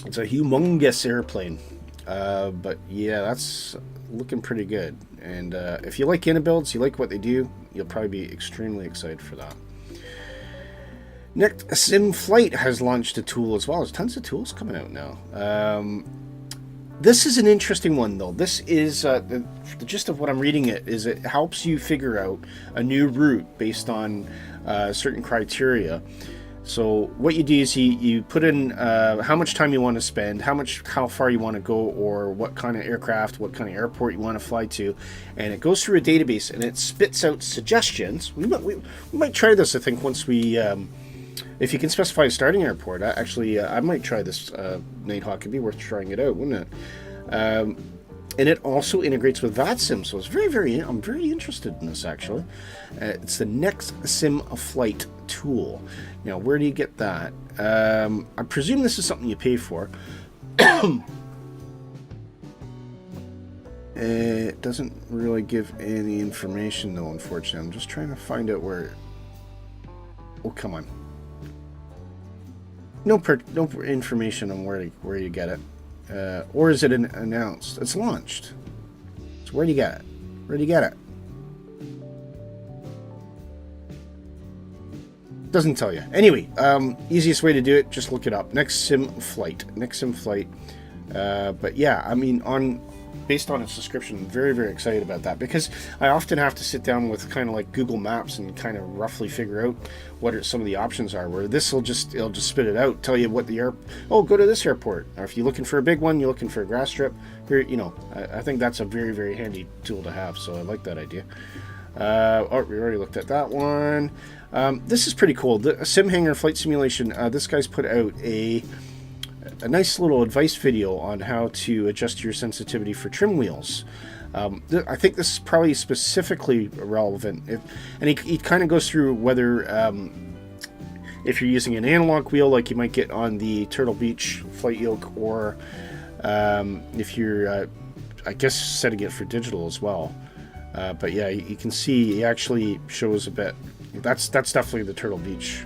It's a humongous airplane. But yeah, that's looking pretty good. And if you like Inabuilds, you like what they do, you'll probably be extremely excited for that. Next, SimFlight has launched a tool as well. There's tons of tools coming out now. This is an interesting one, though. This is the gist of what I'm reading is it helps you figure out a new route based on certain criteria. So what you do is you put in how much time you want to spend, how far you want to go, or what kind of aircraft, what kind of airport you want to fly to, and it goes through a database and it spits out suggestions. We might try this, I think, once we, if you can specify a starting airport. I might try this, Nighthawk. It'd be worth trying it out, wouldn't it? And it also integrates with VATSIM, so it's I'm very interested in this, actually. It's the NickB Flight tool. Now, where do you get that? I presume this is something you pay for. It doesn't really give any information, though, unfortunately. I'm just trying to find out where... Oh, come on. No information on where you get it. Or is it announced? It's launched. So where do you get it? Where do you get it? Doesn't tell you. Anyway, easiest way to do it, just look it up. NickB Flight. But yeah, I mean, based on its description, I'm very, very excited about that, because I often have to sit down with kind of like Google Maps and kind of roughly figure out what some of the options are, where this it'll just spit it out, tell you what the go to this airport, or if you're looking for a big one, you're looking for a grass strip here, I think that's a very, very handy tool to have, so I like that idea. We already looked at that one. This is pretty cool. The SimHanger Flight Simulation, this guy's put out a nice little advice video on how to adjust your sensitivity for trim wheels. I think this is probably specifically relevant. And he kind of goes through whether if you're using an analog wheel like you might get on the Turtle Beach flight yoke, or if you're, I guess, setting it for digital as well. But yeah, you can see he actually shows a bit. That's definitely the Turtle Beach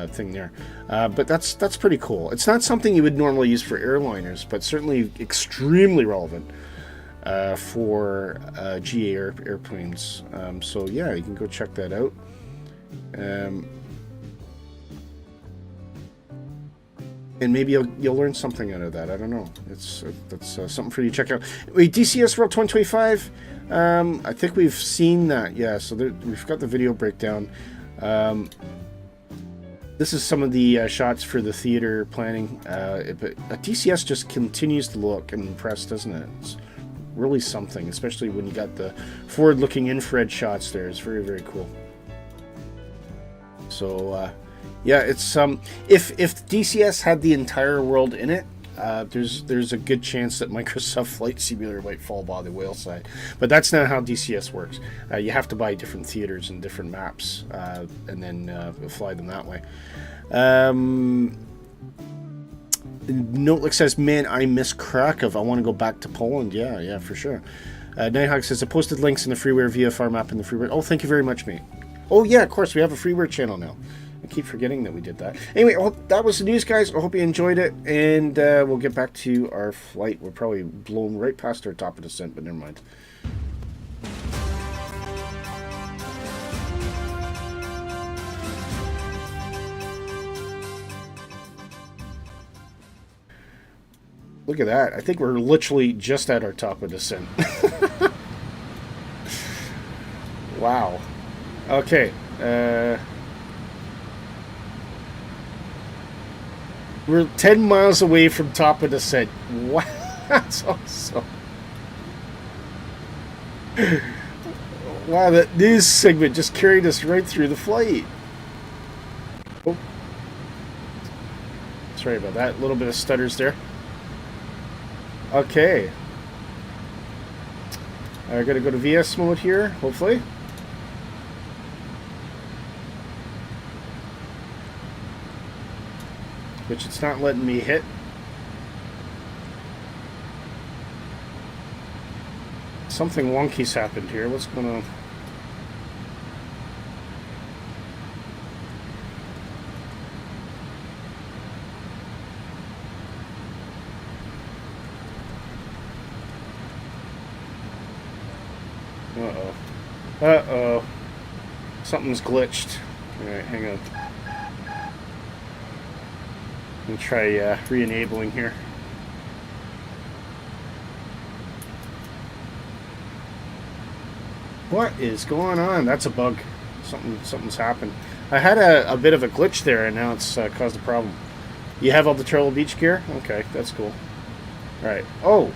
thing there, but that's pretty cool. It's not something you would normally use for airliners, but certainly extremely relevant for GA airplanes. So yeah, you can go check that out. And maybe you'll learn something out of that. I don't know. That's something for you to check out. Wait, DCS World 2025. I think we've seen that. Yeah. So we've got the video breakdown. This is some of the shots for the theater planning. But DCS just continues to look and impress, doesn't it? It's really something, especially when you got the forward-looking infrared shots there. It's very, very cool. So, yeah, it's if DCS had the entire world in it, there's a good chance that Microsoft Flight Simulator might fall by the wayside. But that's not how DCS works. You have to buy different theaters and different maps, and then fly them that way. Notelick says, man, I miss Krakow. I want to go back to Poland. Yeah, for sure. Nighthawk says, I posted links in the freeware VFR map in the freeware. Oh, thank you very much, mate. Oh, yeah, of course, we have a freeware channel now. I keep forgetting that we did that. Anyway, that was the news, guys. I hope you enjoyed it, and we'll get back to our flight. We're probably blown right past our top of descent, but never mind. Look at that. I think we're literally just at our top of descent. Wow. Okay. We're 10 miles away from top of descent. Wow. That's awesome. Wow, that news segment just carried us right through the flight. Oh. Sorry about that. A little bit of stutters there. Okay. I gotta go to VS mode here, hopefully. Which it's not letting me hit. Something wonky's happened here. What's going on? Uh-oh. Uh-oh. Something's glitched. Alright, hang on. Let me try re-enabling here. What is going on? That's a bug. Something's happened. I had a bit of a glitch there, and now it's caused a problem. You have all the Turtle Beach gear? Okay, that's cool. Alright. Oh,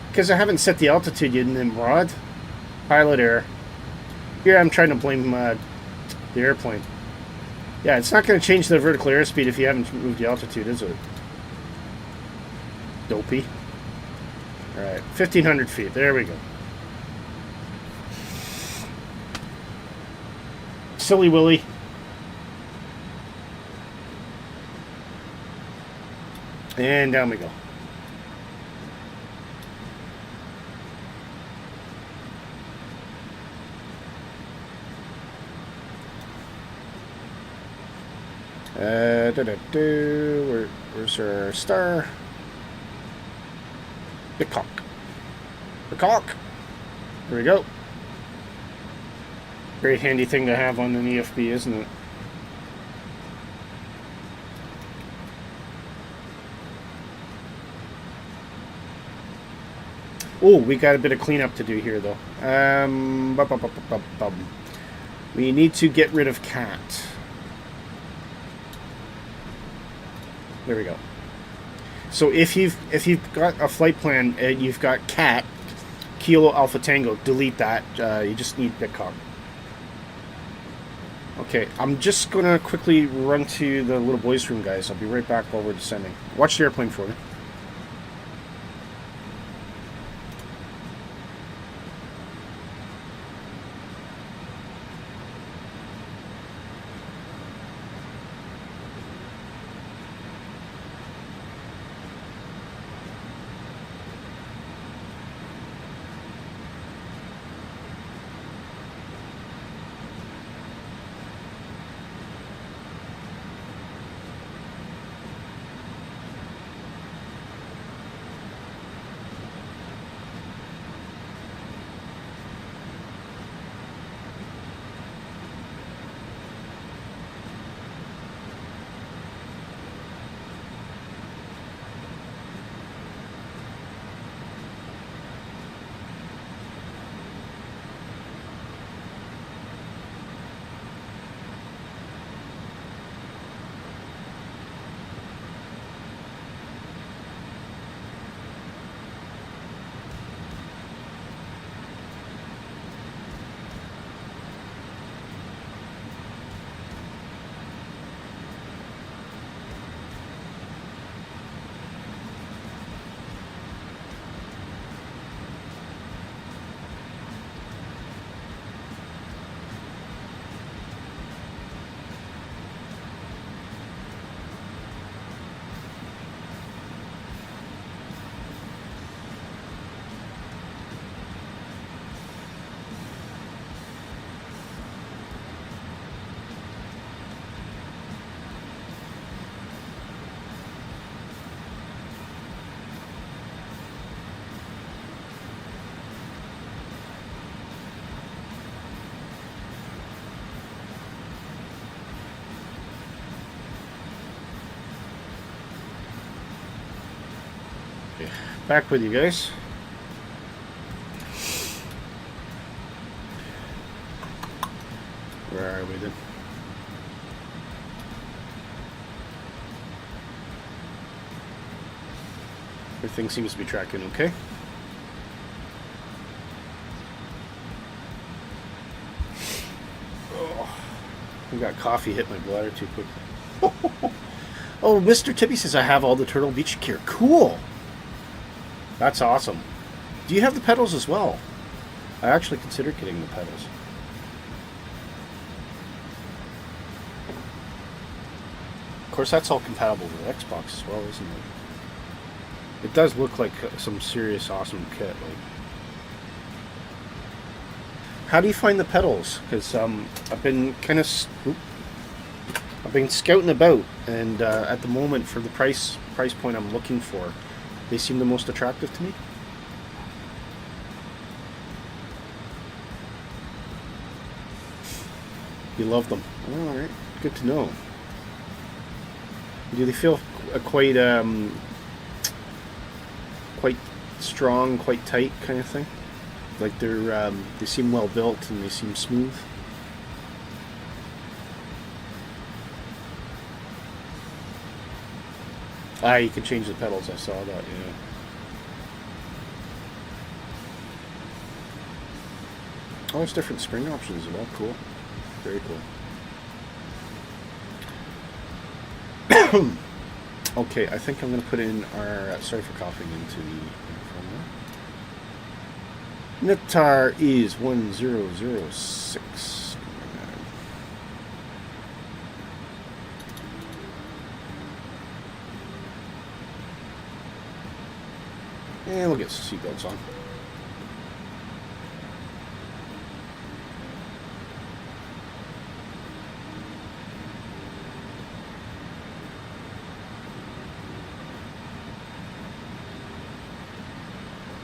because I haven't set the altitude yet in Nimrod. Pilot error. Here I'm trying to blame the airplane. Yeah, it's not going to change the vertical airspeed if you haven't moved the altitude, is it? Dopey. Alright, 1,500 feet. There we go. Silly Willy. And down we go. Where's our star? The cock. The cock. There we go. Very handy thing to have on an EFB, isn't it? Oh, we got a bit of cleanup to do here, though. We need to get rid of cat. There we go. So if you've got a flight plan and you've got cat, Kilo Alpha Tango, delete that. You just need Bitcoin. Okay, I'm just gonna quickly run to the little boys' room, guys. I'll be right back while we're descending. Watch the airplane for me. Back with you guys. Where are we then? Everything seems to be tracking okay. Oh, I got coffee hit my bladder too quickly. Oh, Mr. Tippy says I have all the Turtle Beach gear. Cool. That's awesome. Do you have the pedals as well? I actually considered getting the pedals. Of course, that's all compatible with Xbox as well, isn't it? It does look like some serious awesome kit. Like, how do you find the pedals? Because I've been kind of I've been scouting about, and at the moment, for the price point I'm looking for, they seem the most attractive to me. You love them. Oh, all right, good to know. Do they feel quite strong, quite tight, kind of thing? Like they seem well built and they seem smooth. Ah, you can change the pedals. I saw that, yeah. Oh, there's different spring options as well. Cool. Very cool. Okay, I think I'm going to put in our... sorry for coughing into the microphone there. Nitar is 1006. And we'll get some seatbelts on.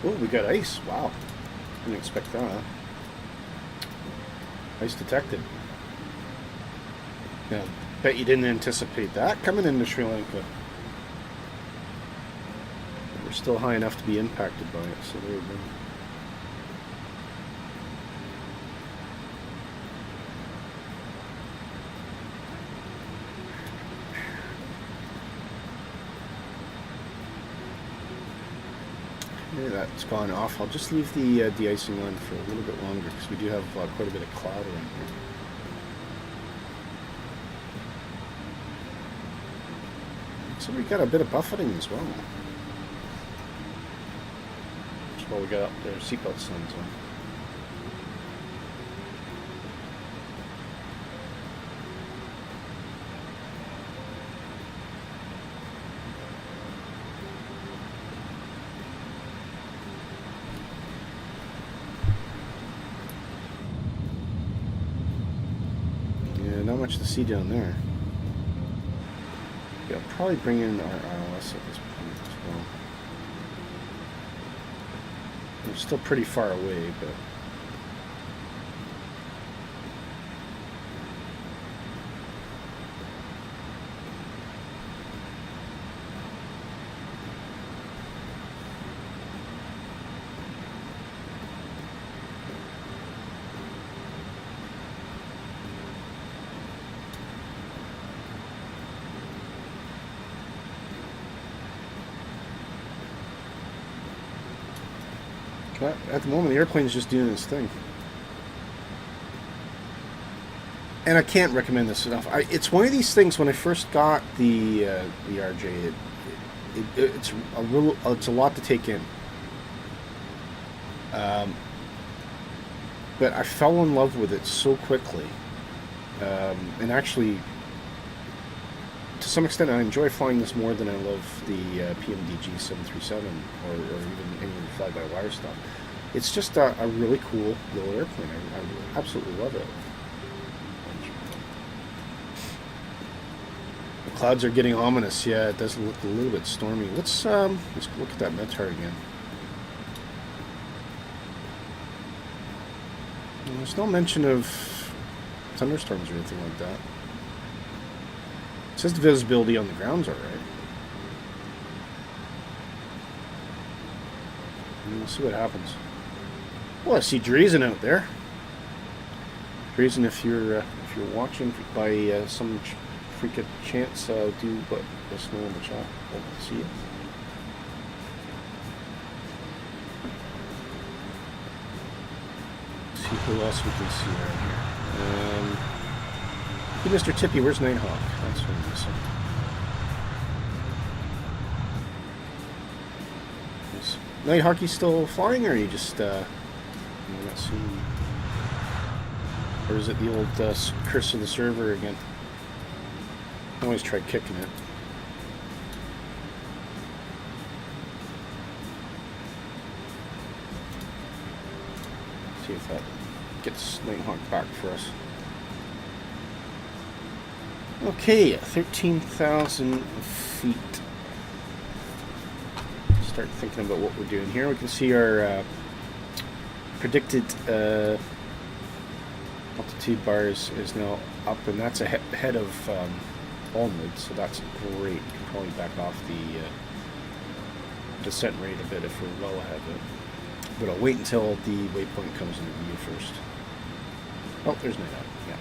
Oh, we got ice. Wow. Didn't expect that. Ice detected. Yeah, bet you didn't anticipate that coming into Sri Lanka. We're still high enough to be impacted by it, so there you go. That's gone off. I'll just leave the de-icing on for a little bit longer because we do have quite a bit of cloud around here. So we got a bit of buffeting as well. That's why we got their seatbelt signs on. Not much to see down there. Yeah, I'll probably bring in our ILS at this point as well. We're still pretty far away, but... at the moment, the airplane's just doing its thing. And I can't recommend this enough. It's one of these things, when I first got the RJ, it's a lot to take in. But I fell in love with it so quickly. And actually, to some extent, I enjoy flying this more than I love the PMDG 737 or even any of the fly-by-wire stuff. It's just a really cool little airplane. I absolutely love it. The clouds are getting ominous. Yeah, it does look a little bit stormy. Let's look at that METAR again. There's no mention of thunderstorms or anything like that. It says the visibility on the ground's alright. We'll see what happens. Well, I see Dreesen out there. Dreesen, if you're watching by some freak of chance, do let us know in the chat. We'll see you. Let's see who else we can see around here. Hey, Mr. Tippy, where's Nighthawk? That's what I'm missing. Is Nighthawk still flying, or are you just not seeing? Or is it the old curse of the server again? I always try kicking it. See if that gets Nighthawk back for us. Okay, 13,000 feet. Start thinking about what we're doing here. We can see our predicted altitude bars is now up, and that's ahead of onward, so that's great. We can probably back off the descent rate a bit if we're well ahead of it. But I'll wait until the waypoint comes into view first. Oh, there's no doubt. Yeah.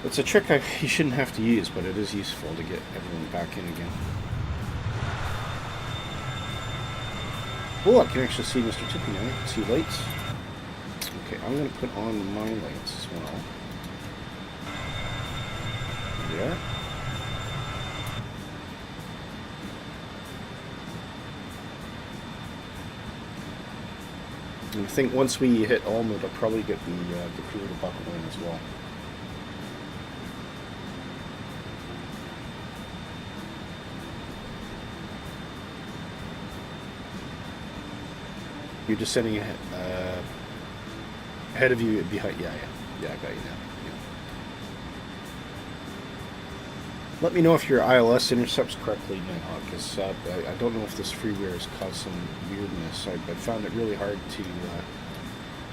It's a trick you shouldn't have to use, but it is useful to get everyone back in again. Oh, I can actually see Mr. Tippy now. I can see lights. Okay, I'm going to put on my lights as well. There they are. And I think once we hit Almond, I'll probably get the crew to buckle in as well. You're descending ahead of you, behind. Yeah, I got you now. Yeah. Let me know if your ILS intercepts correctly, Nighthawk, because I don't know if this freeware has caused some weirdness. I found it really hard to.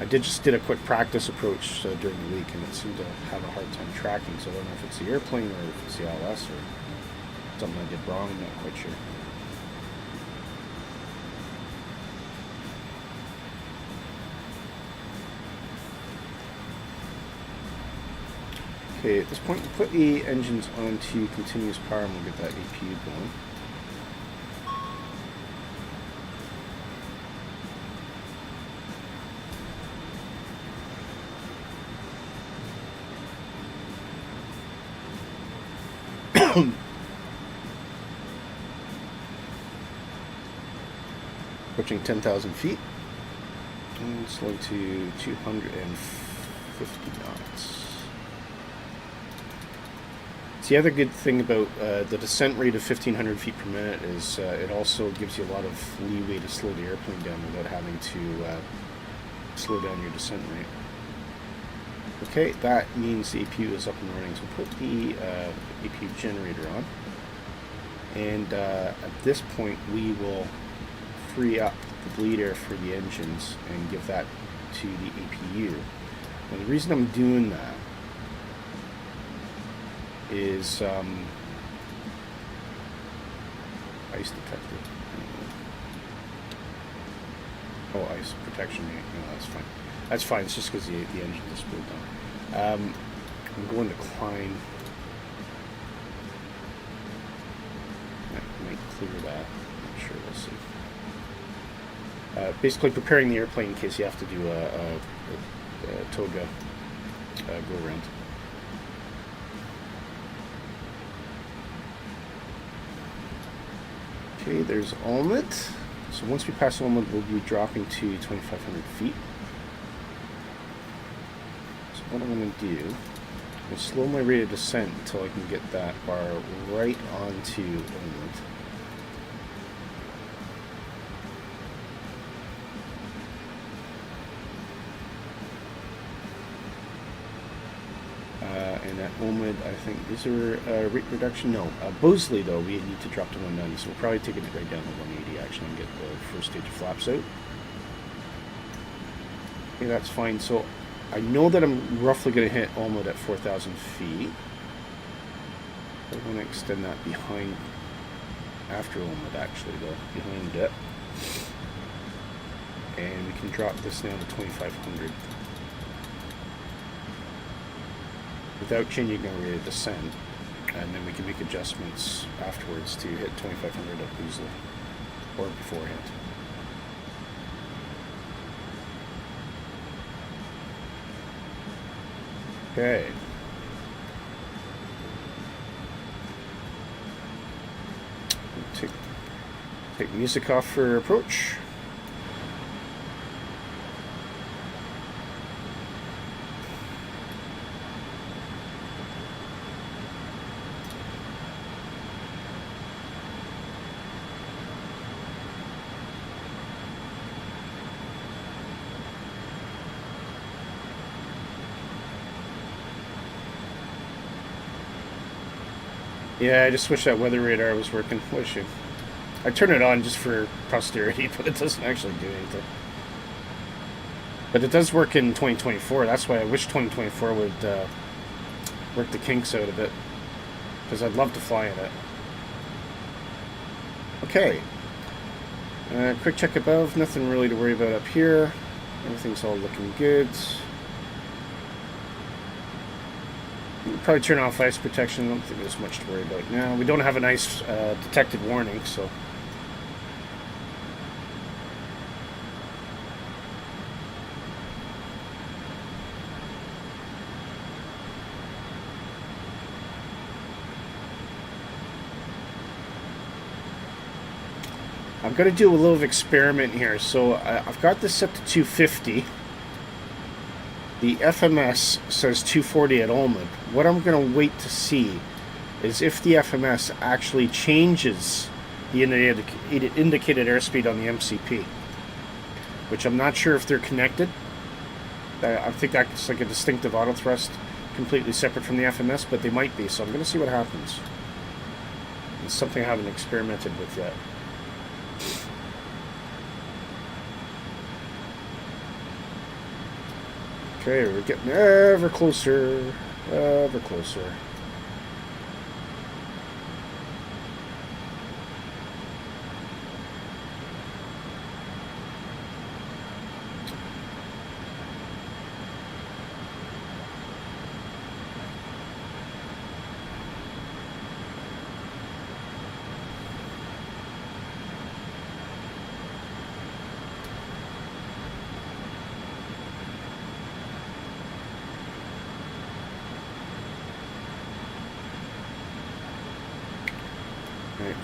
I just did a quick practice approach during the week, and it seemed to have a hard time tracking. So I don't know if it's the airplane or if it's the ILS or something I did wrong. I'm not quite sure. Okay, at this point, we'll put the engines onto continuous power and we'll get that APU going. Approaching 10,000 feet. And slow to 250 knots. The other good thing about the descent rate of 1,500 feet per minute is it also gives you a lot of leeway to slow the airplane down without having to slow down your descent rate. Okay, that means the APU is up and running. So we'll put the APU generator on. And at this point, we will free up the bleed air for the engines and give that to the APU. Now, the reason I'm doing that is ice detector. Oh, ice protection unit. No, that's fine. That's fine. It's just because the engine just blew down. I'm going to climb. Might clear that. I'm not sure. We'll see. Basically, preparing the airplane in case you have to do a toga go around. Okay, there's Almond. So once we pass Almond, we'll be dropping to 2,500 feet. So what I'm going to do is slow my rate of descent until I can get that bar right onto Almond. And at Almond, I think, is there a rate reduction? No. Bosley, though, we need to drop to 190, so we'll probably take it right down to 180, actually, and get the first stage of flaps out. Okay, that's fine. So I know that I'm roughly going to hit Almond at 4,000 feet. I want to extend that behind, after Almond, actually, though, behind it. And we can drop this now to 2,500. Without changing our rate of descent, and then we can make adjustments afterwards to hit 2,500 at Bosley, or beforehand. Okay. Take music off for approach. Yeah, I just wish that weather radar was working. What issue? I turn it on just for posterity, but it doesn't actually do anything. But it does work in 2024. That's why I wish 2024 would work the kinks out a bit. Because I'd love to fly in it. Okay. Quick check above. Nothing really to worry about up here. Everything's all looking good. probably turn off ice protection. I don't think there's much to worry about now. We don't have an ice detected warning, so. I'm going to do a little experiment here. So I've got this set to 250. The FMS says 240 at Olmed. What I'm going to wait to see is if the FMS actually changes the indicated airspeed on the MCP, which I'm not sure if they're connected. I think that's like a distinctive auto thrust, completely separate from the FMS, but they might be. So I'm going to see what happens. It's something I haven't experimented with yet. Okay, we're getting ever closer, ever closer.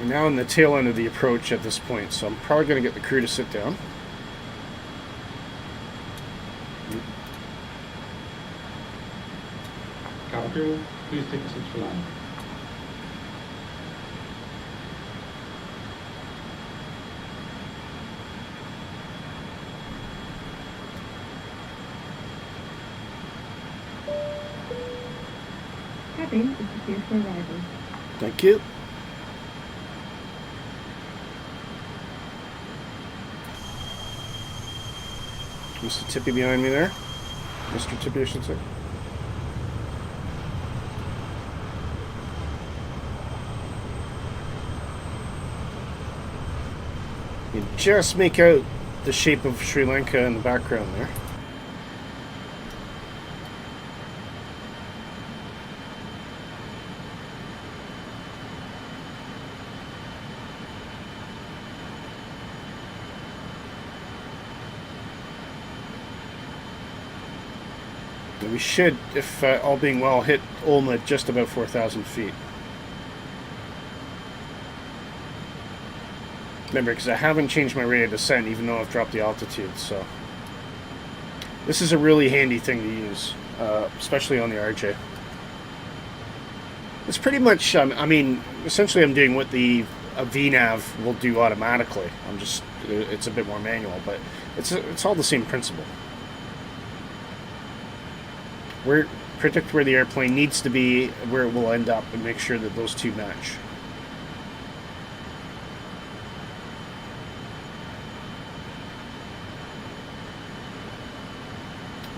We're now in the tail end of the approach at this point, so I'm probably going to get the crew to sit down. Cabin crew, please take a seat for landing. Cabin is prepared for arrival. Thank you. Mr. Tippy behind me there. Mr. Tippy, I should say. You just make out the shape of Sri Lanka in the background there. We should, if all being well, hit Olma at just about 4,000 feet. Remember, because I haven't changed my rate of descent, even though I've dropped the altitude, so... This is a really handy thing to use, especially on the RJ. It's pretty much, I mean, essentially I'm doing what the VNAV will do automatically. It's a bit more manual, but it's all the same principle. Predict where the airplane needs to be, where it will end up, and make sure that those two match.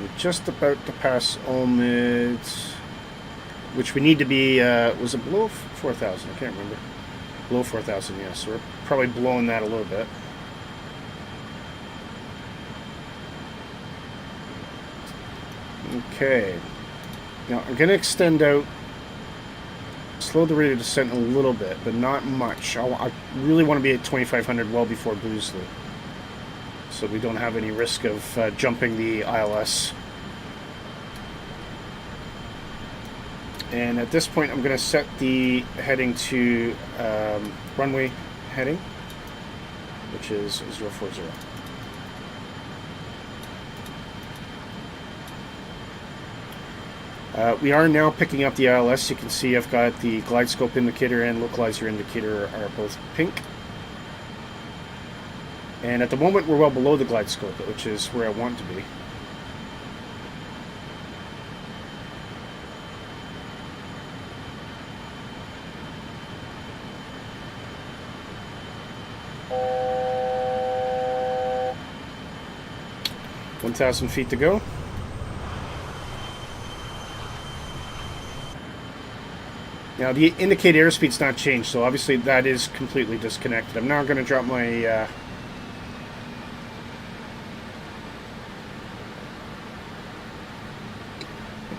We're just about to pass Olmid, which we need to be, was it below 4,000? I can't remember. Below 4,000, yes. So we're probably blowing that a little bit. Okay, now I'm going to extend out, slow the rate of descent a little bit, but not much. I really want to be at 2,500 well before Boosley, so we don't have any risk of jumping the ILS. And at this point I'm going to set the heading to runway heading, which is 040. We are now picking up the ILS. You can see I've got the glide scope indicator and localizer indicator are both pink. And at the moment we're well below the glide scope, which is where I want to be. "1,000 feet to go." Now the indicated airspeed's not changed, so obviously that is completely disconnected. I'm now going to drop my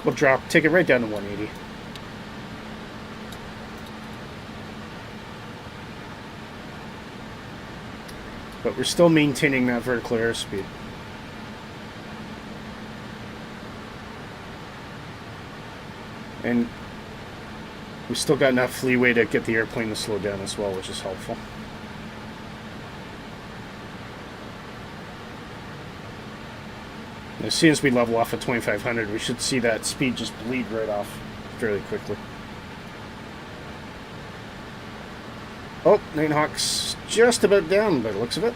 we'll take it right down to 180. But we're still maintaining that vertical airspeed. And we still got enough leeway to get the airplane to slow down as well, which is helpful. As soon as we level off at 2500, we should see that speed just bleed right off fairly quickly. Oh, Nighthawk's just about down by the looks of it.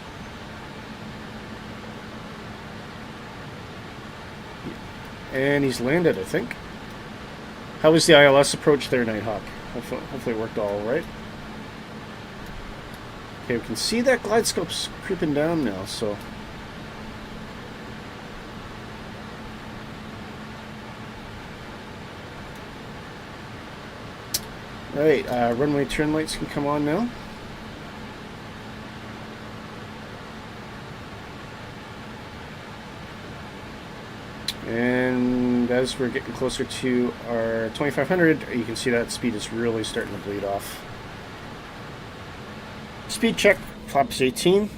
And he's landed, I think. How was the ILS approach there, Nighthawk? Hopefully it worked all right. Okay, we can see that glide scope's creeping down now, so... Alright, runway turn lights can come on now. And as we're getting closer to our 2500, you can see that speed is really starting to bleed off. Speed check, flaps 18.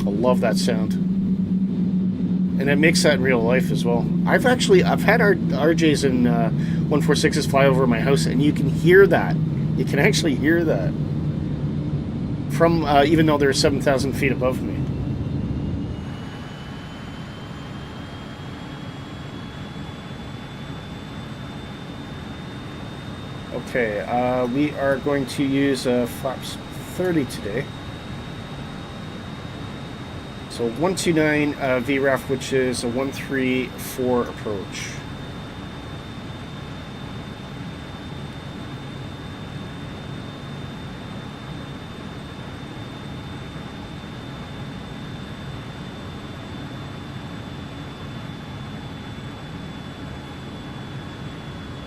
I love that sound. And it makes that in real life as well. I've had our RJs and 146s fly over my house, and you can hear that. You can actually hear that. From, even though they're 7,000 feet above me. Okay, we are going to use flaps 30 today. So 129 VRAF, which is a 134 approach.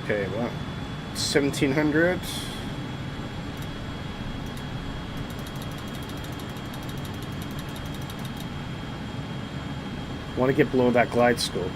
Okay, well, 1700. Want to get below that glide scope.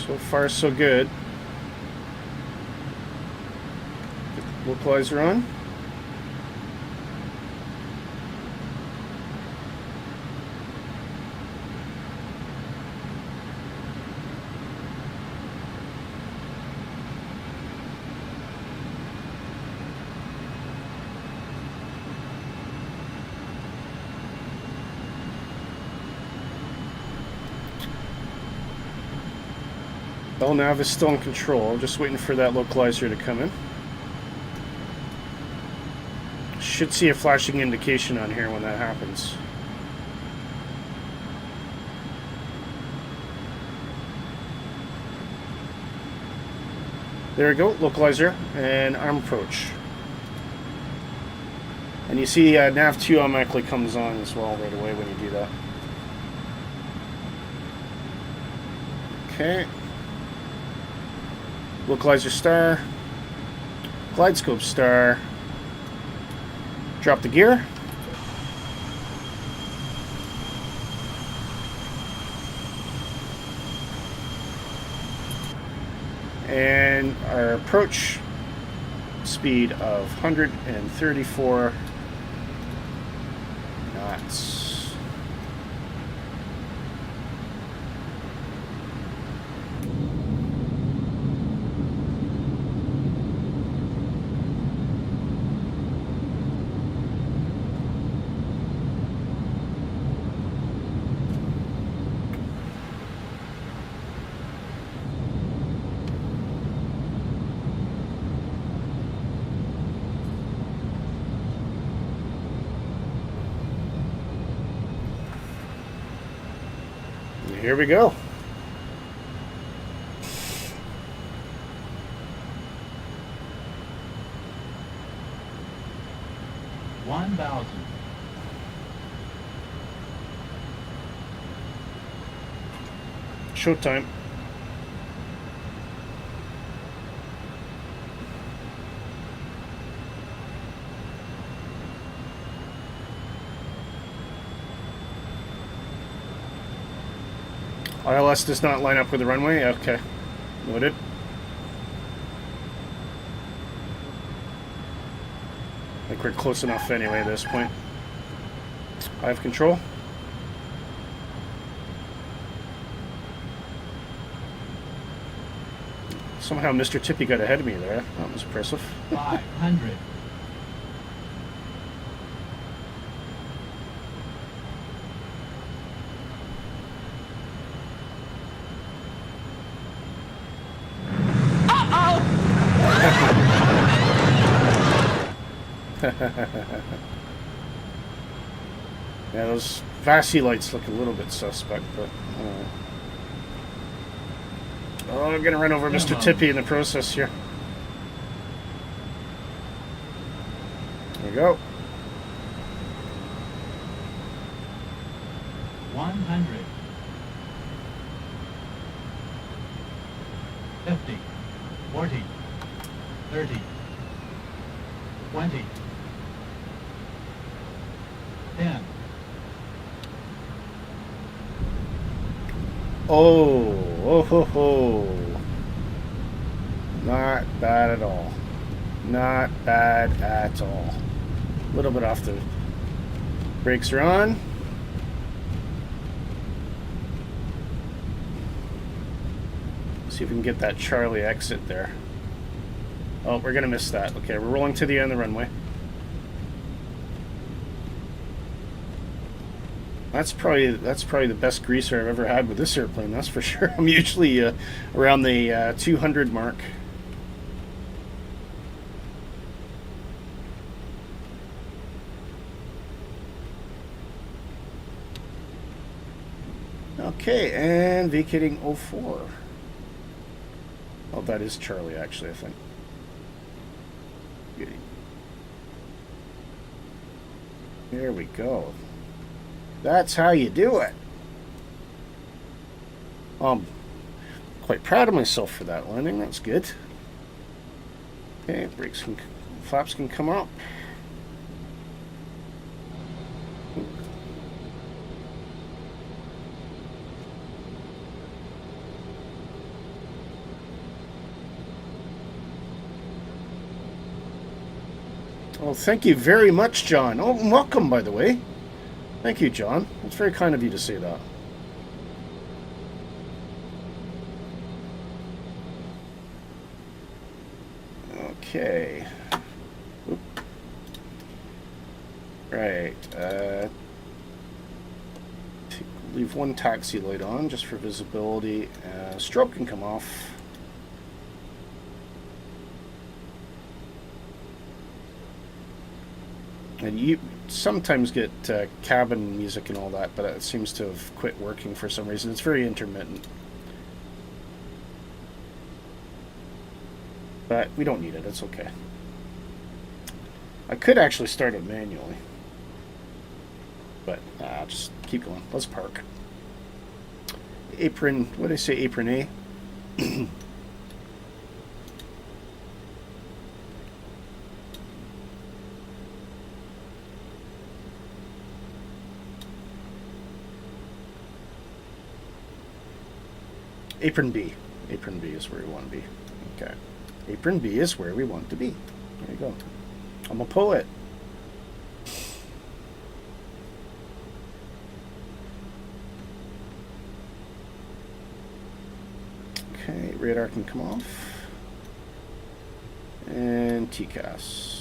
So far, so good. Localizer on. Nav is still in control, just waiting for that localizer to come in. Should see a flashing indication on here when that happens. There we go, localizer and arm approach. And you see nav 2 automatically comes on as well right away when you do that. Okay. Localizer star, glide scope star, drop the gear, and our approach speed of 134 knots. Here we go. 1,000. Showtime. ILS does not line up with the runway? Okay. Noted. I think we're close enough anyway at this point. I have control. Somehow Mr. Tippy got ahead of me there. That was impressive. 500. Yeah, those VASI lights look a little bit suspect, but... Oh, I'm gonna run over Mr. Tippy in the process here. There we go. 100. 50. 40. 30. 20. 10. Oh ho ho. Not bad at all. Not bad at all. A little bit off the brakes are on. See if we can get that Charlie exit there. Oh, we're gonna miss that. Okay, we're rolling to the end of the runway. That's probably the best greaser I've ever had with this airplane. That's for sure. I'm usually around the 200 mark. Okay, and vacating 04. Oh, that is Charlie, actually, I think. There we go. That's how you do it. I'm quite proud of myself for that landing. That's good. Okay, brakes and flaps can come up. Well, thank you very much, John. Oh, and welcome, by the way. Thank you, John. It's very kind of you to say that. Okay. Oop. Right. Leave one taxi light on just for visibility. Strobe can come off. And you sometimes get cabin music and all that, but it seems to have quit working for some reason. It's very intermittent. But we don't need it. It's okay. I could actually start it manually. But I'll just keep going. Let's park. Apron, what did I say? Apron A? Apron B. Apron B is where we want to be. Okay. Apron B is where we want to be. There you go. I'm a poet. Okay, radar can come off. And TCAS.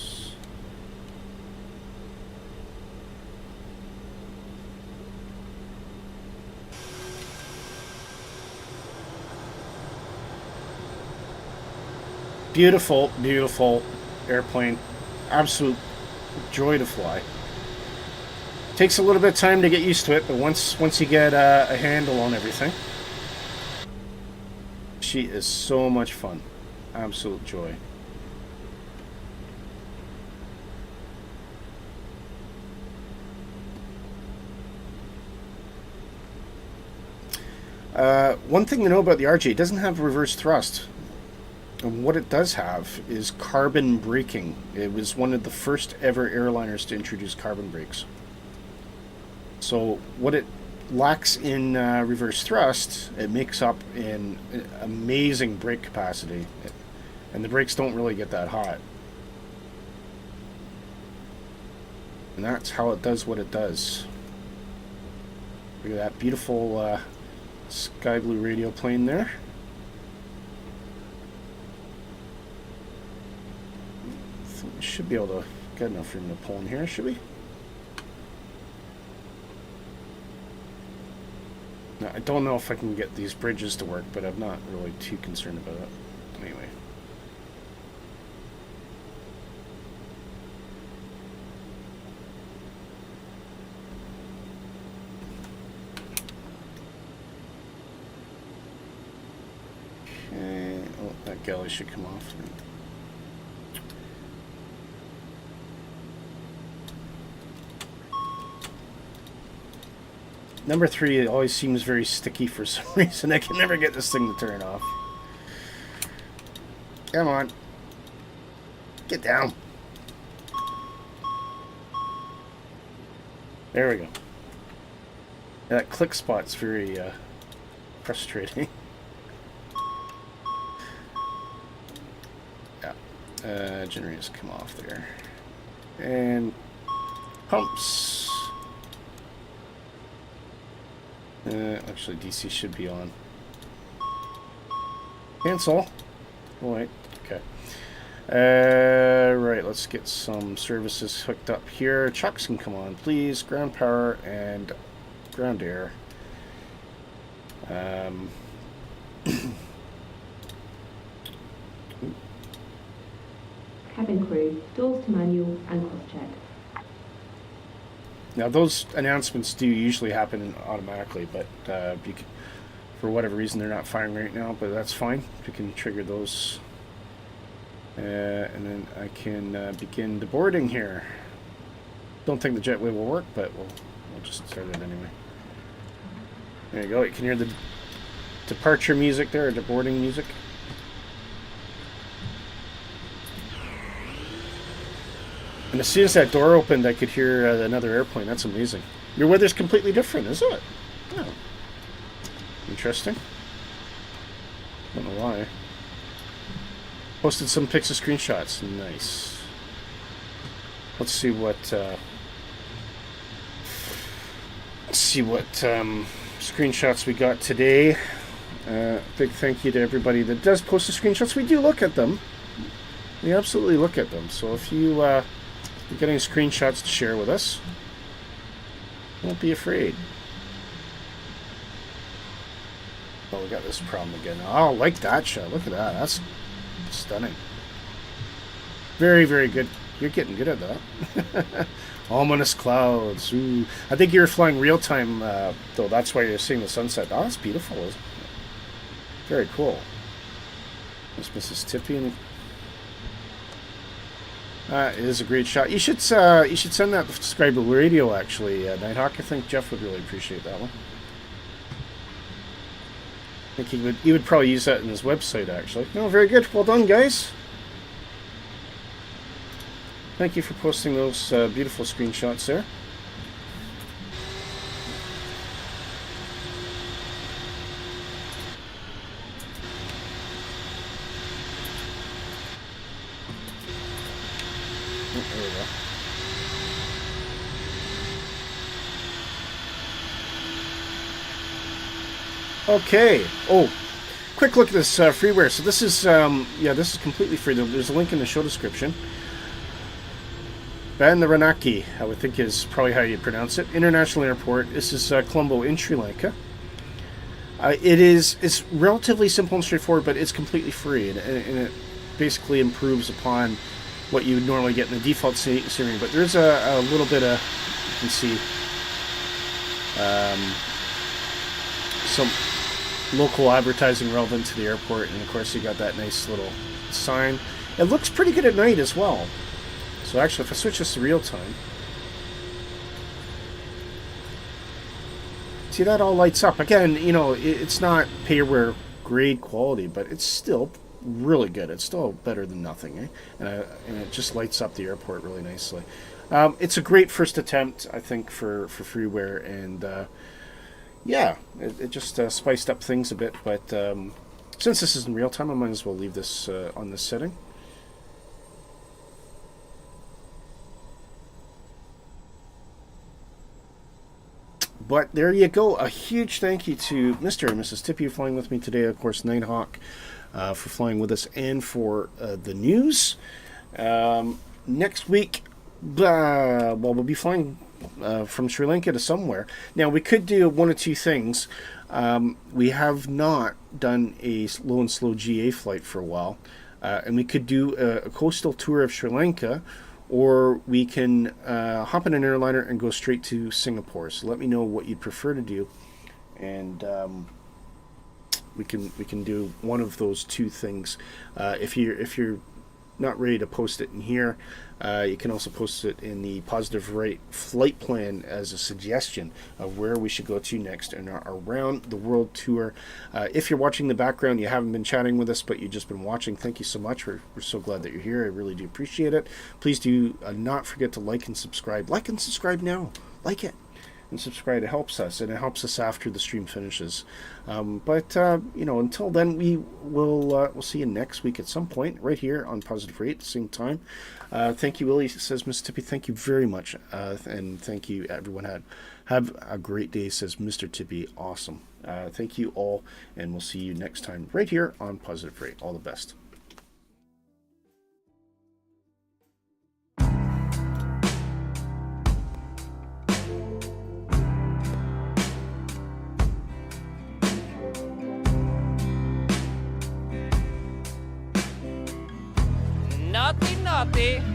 Beautiful, beautiful airplane. Absolute joy to fly. Takes a little bit of time to get used to it, but once you get a handle on everything, she is so much fun. Absolute joy. One thing to know about the RJ, it doesn't have reverse thrust. And what it does have is carbon braking. It was one of the first ever airliners to introduce carbon brakes. So what it lacks in reverse thrust, it makes up in amazing brake capacity. And the brakes don't really get that hot. And that's how it does what it does. Look at that beautiful sky blue radio plane there. We should be able to get enough room to pull in here, should we? Now, I don't know if I can get these bridges to work, but I'm not really too concerned about it. Anyway. Okay. Oh, that galley should come off. Number 3, it always seems very sticky for some reason. I can never get this thing to turn off. Come on. Get down. There we go. Yeah, that click spot's very frustrating. Yeah. Generators come off there. And pumps. Actually, DC should be on. Cancel. Oh, wait. Okay. Right, let's get some services hooked up here. Trucks can come on, please. Ground power and ground air. Cabin crew, doors to manual and cross-check. Now, those announcements do usually happen automatically, but for whatever reason, they're not firing right now, but that's fine. We can trigger those. And then I can begin the boarding here. Don't think the jetway will work, but we'll just start it anyway. There you go. You can hear the departure music there, or the boarding music. And as soon as that door opened, I could hear another airplane. That's amazing. Your weather's completely different, is it? Oh. Interesting. Don't know why. Posted some pics of screenshots. Nice. Let's see what screenshots we got today. Big thank you to everybody that does post the screenshots. We do look at them. We absolutely look at them. So if you're getting screenshots to share with us, don't be afraid. Oh, we got this problem again. Oh, like that shot. Look at that. That's stunning. Very, very good. You're getting good at that. Ominous clouds. Ooh. I think you're flying real time, though. That's why you're seeing the sunset. Oh, that's beautiful, isn't it? Very cool. There's Mrs. Tippy and it is a great shot. You should send that to Sky Blue Radio, actually, Nighthawk. I think Jeff would really appreciate that one. I think he would probably use that in his website, actually. No, very good. Well done, guys. Thank you for posting those beautiful screenshots there. Okay. Oh, quick look at this freeware. So this is, this is completely free. There's a link in the show description. Bandaranaike, I would think is probably how you pronounce it. International Airport. This is Colombo in Sri Lanka. It's relatively simple and straightforward, but it's completely free, and it basically improves upon what you would normally get in the default steering. But there's a little bit of, you can see, some local advertising relevant to the airport, and of course you got that nice little sign. It looks pretty good at night as well. So actually, if I switch this to real time, See, that all lights up. Again, you know, it's not payware grade quality, but it's still really good. It's still better than nothing, eh? And it just lights up the airport really nicely. It's a great first attempt, I think, for freeware, and yeah, it just spiced up things a bit. But since this is in real time, I might as well leave this on this setting. But there you go. A huge thank you to Mr. and Mrs. Tippy flying with me today. Of course, Nighthawk for flying with us and for the news. Next week, well, we'll be flying from Sri Lanka to somewhere. Now, we could do one of two things. We have not done a low and slow GA flight for a while. And we could do a coastal tour of Sri Lanka, or we can hop in an airliner and go straight to Singapore. So let me know what you'd prefer to do, and we can do one of those two things. If you're not ready to post it in here, you can also post it in the Positive Right flight plan as a suggestion of where we should go to next in our around the world tour. If you're watching the background, you haven't been chatting with us, but you've just been watching, thank you so much. We're so glad that you're here. I really do appreciate it. Please do not forget to like and subscribe. Like and subscribe now. Like it and subscribe. It helps us, and it helps us after the stream finishes. But you know, until then, we'll see you next week at some point right here on Positive Rate at the same time. Thank you, Willie, says Miss Tippy. Thank you very much, and thank you, everyone. Have a great day, says Mr. Tippy. Awesome. Thank you all, and we'll see you next time right here on Positive Rate. All the best. Naughty, naughty.